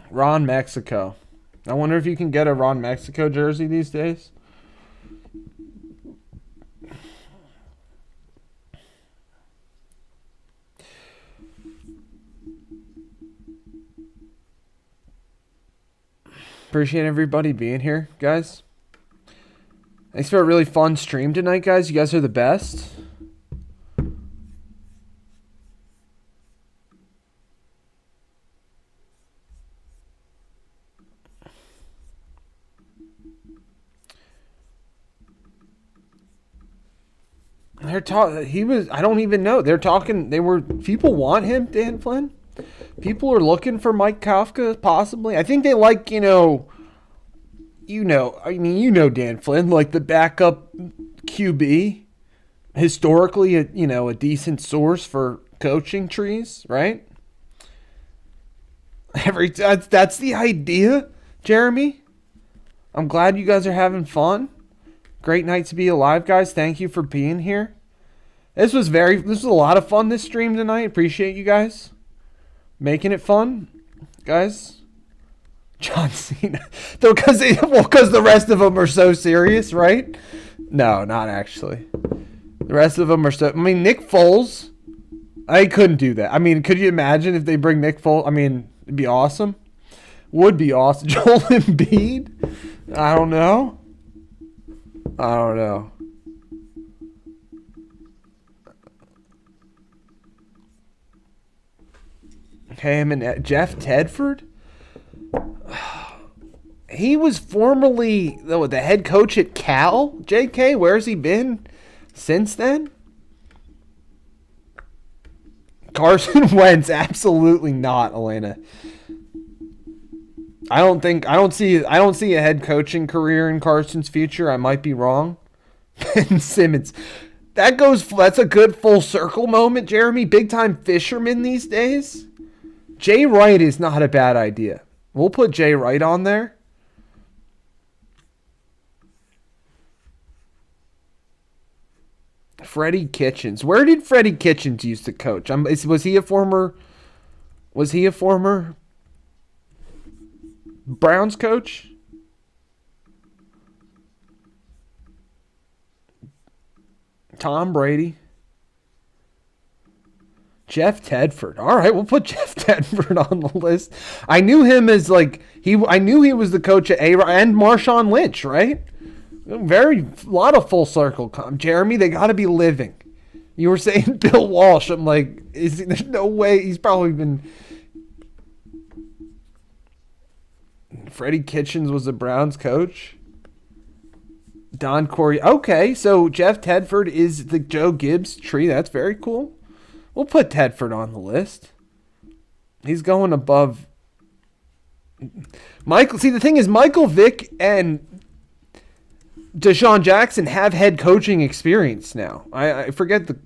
Ron Mexico. I wonder if you can get a Ron Mexico jersey these days. Appreciate everybody being here, guys. Thanks for a really fun stream tonight, guys. You guys are the best. I don't even know. People want him, Dan Flynn. People are looking for Mike Kafka, possibly. I think they like, Dan Flynn, like the backup QB. Historically, a decent source for coaching trees, right? That's the idea, Jeremy. I'm glad you guys are having fun. Great night to be alive, guys. Thank you for being here. This was a lot of fun, this stream tonight. Appreciate you guys making it fun, guys. John Cena. Because the rest of them are so serious, right? No, not actually. The rest of them are Nick Foles. I couldn't do that. I mean, could you imagine if they bring Nick Foles? I mean, it'd be awesome. Would be awesome. Joel Embiid? I don't know. I don't know. Him and Jeff Tedford? He was formerly the head coach at Cal. JK, where's he been since then? Carson Wentz, absolutely not, Elena. I don't see a head coaching career in Carson's future. I might be wrong. Ben Simmons. That's a good full circle moment, Jeremy. Big time fisherman these days. Jay Wright is not a bad idea. We'll put Jay Wright on there. Freddie Kitchens. Where did Freddie Kitchens used to coach? Was he a former Browns coach? Tom Brady. Jeff Tedford. All right, we'll put Jeff Tedford on the list. I knew him as I knew he was the coach at A and Marshawn Lynch, right? A lot of full circle. Jeremy, they got to be living. You were saying Bill Walsh. I'm like, there's no way he's probably been. Freddie Kitchens was the Browns coach. Don Corey. Okay, so Jeff Tedford is the Joe Gibbs tree. That's very cool. We'll put Tedford on the list. He's going above Michael. See, the thing is, Michael Vick and Deshaun Jackson have head coaching experience now. I forget the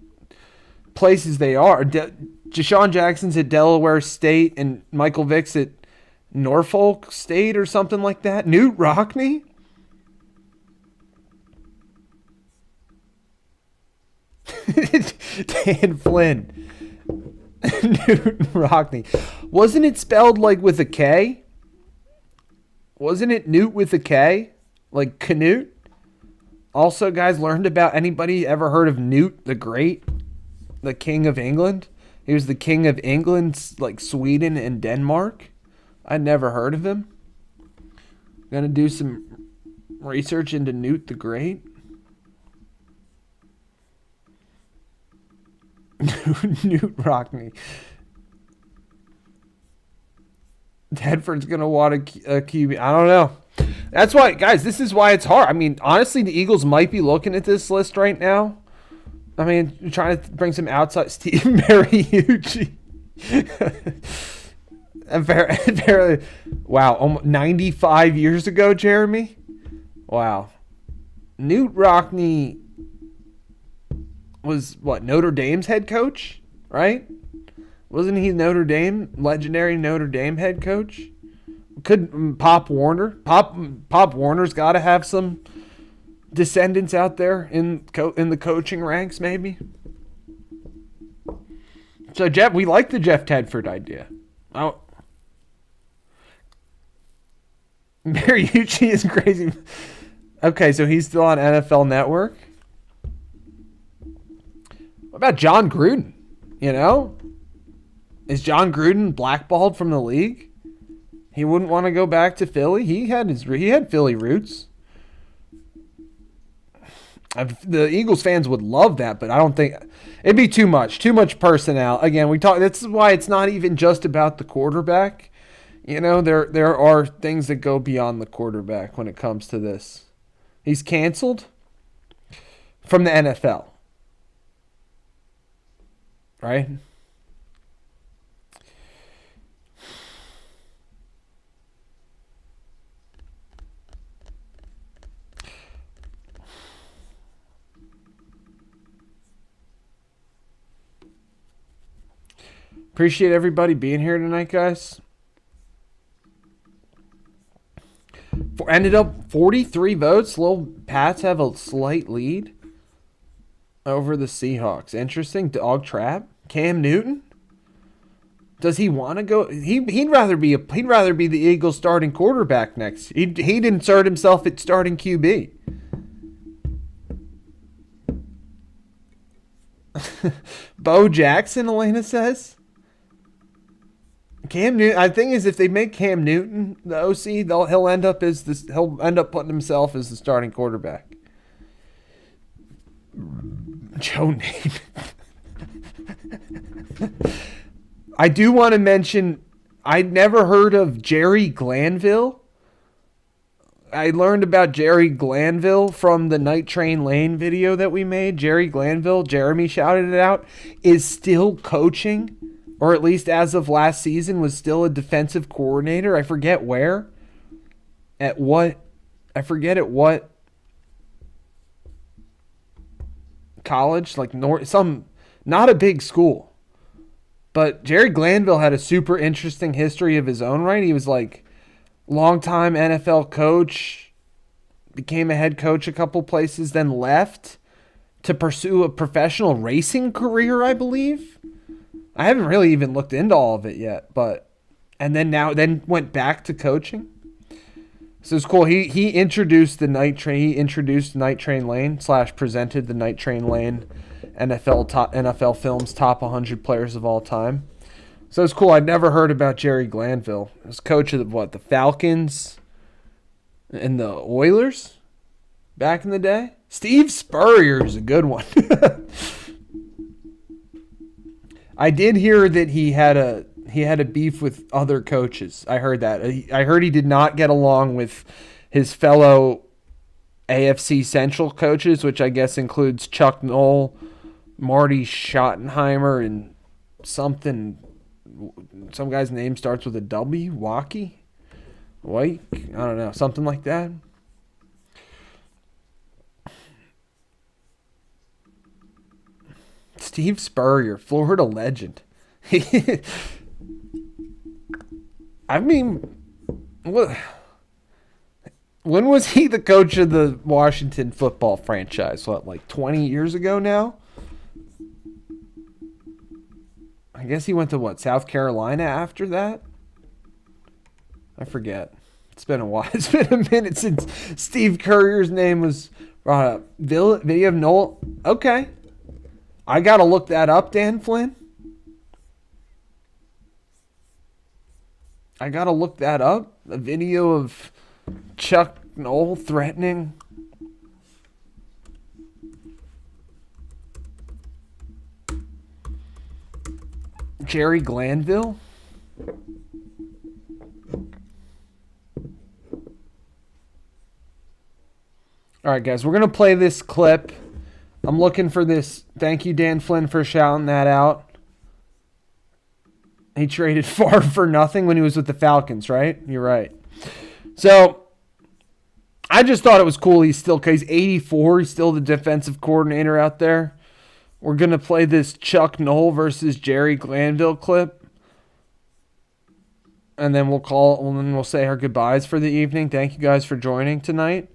places they are. Deshaun Jackson's at Delaware State and Michael Vick's at Norfolk State or something like that. Newt Rockney. Dan Flynn. Newt Rockney. Wasn't it spelled like with a K? Wasn't it Newt with a K? Like Canute? Also, guys, learned about anybody ever heard of Newt the Great? The King of England? He was the King of England, like Sweden and Denmark. I'd never heard of him. Gonna do some research into Newt the Great. Newt Rockney. Tedford's going to want a QB. I don't know. That's why, guys, this is why it's hard. I mean, honestly, the Eagles might be looking at this list right now. I mean, trying to bring some outside. Steve Mariucci. Apparently, wow, almost 95 years ago, Jeremy? Wow. Newt Rockney was Notre Dame's head coach, right? Wasn't he legendary Notre Dame head coach? Could Pop Warner? Pop Warner's got to have some descendants out there in the coaching ranks, maybe. So Jeff, we like the Jeff Tedford idea. Oh, Mariucci is crazy. Okay, so he's still on NFL Network. What about John Gruden? You know? Is John Gruden blackballed from the league? He wouldn't want to go back to Philly. He had Philly roots. The Eagles fans would love that, but I don't think it'd be too much personnel. Again, that's why it's not even just about the quarterback. You know, there are things that go beyond the quarterback when it comes to this. He's canceled from the NFL. Right? Appreciate everybody being here tonight, guys. Ended up 43 votes. Little Pats have a slight lead over the Seahawks. Interesting. Dog trap. Cam Newton. Does he want to go? He'd rather be the Eagles starting quarterback next. He'd insert himself at starting QB. Bo Jackson, Elena says. Cam Newton. I think is if they make Cam Newton the OC, he'll end up putting himself as the starting quarterback. Joe Namath. I do want to mention I'd never heard of Jerry Glanville. I learned about Jerry Glanville from the Night Train Lane video that we made. Jerry Glanville, Jeremy shouted it out, is still coaching, or at least as of last season was still a defensive coordinator. I forget where. I forget at what college, like not a big school. But Jerry Glanville had a super interesting history of his own right. He was like longtime NFL coach, became a head coach a couple places, then left to pursue a professional racing career, I believe. I haven't really even looked into all of it yet, then went back to coaching. So it's cool. He introduced the Night Train. He introduced Night Train Lane / presented the Night Train Lane NFL Films top 100 players of all time. So it's cool. I'd never heard about Jerry Glanville. He was coach of the Falcons and the Oilers back in the day. Steve Spurrier is a good one. I did hear that he had a beef with other coaches. I heard that. I heard he did not get along with his fellow AFC Central coaches, which I guess includes Chuck Noll, Marty Schottenheimer, and some guy's name starts with a W. Wacky? White? I don't know. Something like that. Steve Spurrier, Florida legend. I mean, when was he the coach of the Washington football franchise? What, like 20 years ago now? I guess he went to South Carolina after that? I forget. It's been a while. It's been a minute since Steve Courier's name was video of Noel. Okay. I got to look that up, Dan Flynn. I got to look that up. A video of Chuck Noll threatening Jerry Glanville. All right, guys, we're going to play this clip. I'm looking for this. Thank you, Dan Flynn, for shouting that out. He traded far for nothing when he was with the Falcons, right? You're right. So I just thought it was cool. He's 84. He's still the defensive coordinator out there. We're going to play this Chuck Noll versus Jerry Glanville clip. And then we'll say our goodbyes for the evening. Thank you guys for joining tonight.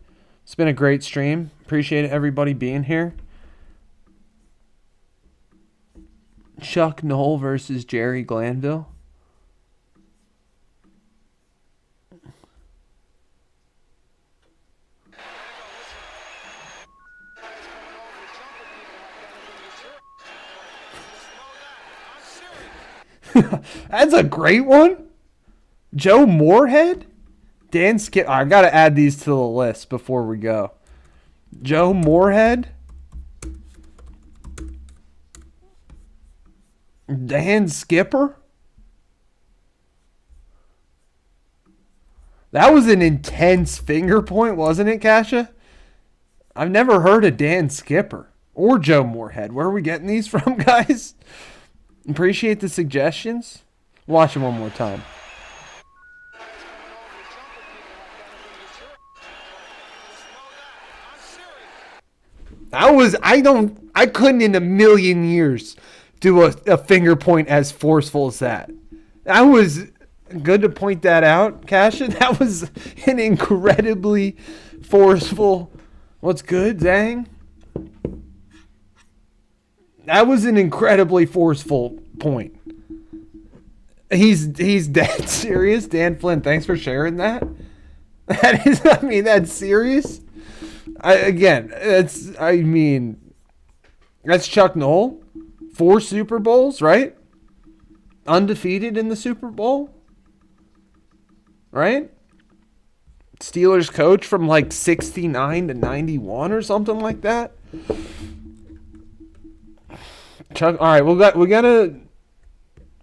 It's been a great stream. Appreciate everybody being here. Chuck Noll versus Jerry Glanville. That's a great one. Joe Moorhead? Dan Skip. I got to add these to the list before we go. Joe Moorhead. Dan Skipper. That was an intense finger point, wasn't it, Kasha? I've never heard of Dan Skipper or Joe Moorhead. Where are we getting these from, guys? Appreciate the suggestions. Watch them one more time. I couldn't in a million years do a finger point as forceful as that. That was good to point that out, Kasha. That was an incredibly forceful. What's good, Zang? That was an incredibly forceful point. He's dead serious. Dan Flynn, thanks for sharing that. That's serious. That's Chuck Noll. 4 Super Bowls, right? Undefeated in the Super Bowl, right? Steelers coach from like 69 to 91 or something like that. Chuck, all right,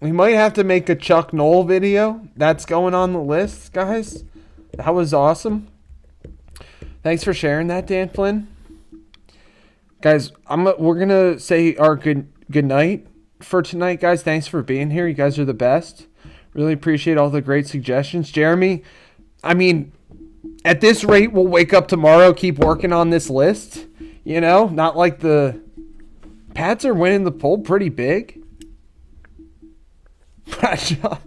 we might have to make a Chuck Noll video. That's going on the list, guys. That was awesome. Thanks for sharing that, Dan Flynn. Guys, we're gonna say our good night for tonight, guys. Thanks for being here. You guys are the best. Really appreciate all the great suggestions, Jeremy. I mean, at this rate, we'll wake up tomorrow, keep working on this list. You know, not like the Pats are winning the poll pretty big. Bradshaw.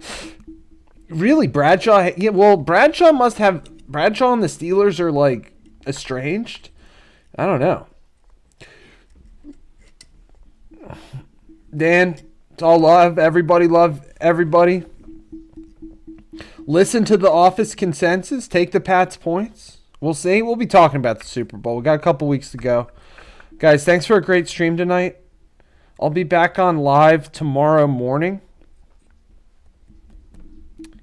Really, Bradshaw? Yeah, well, Bradshaw and the Steelers are like estranged. I don't know. Dan, it's all love. Everybody love everybody. Listen to the office consensus. Take the Pats points. We'll see. We'll be talking about the Super Bowl. We got a couple weeks to go. Guys, thanks for a great stream tonight. I'll be back on live tomorrow morning.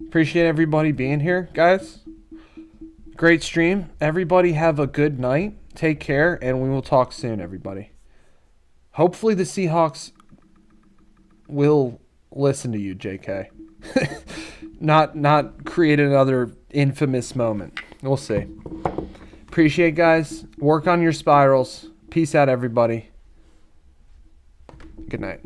Appreciate everybody being here, guys. Great stream. Everybody have a good night. Take care, and we will talk soon, everybody. Hopefully the Seahawks will listen to you, JK. Not create another infamous moment. We'll see. Appreciate, guys. Work on your spirals. Peace out, everybody. Good night.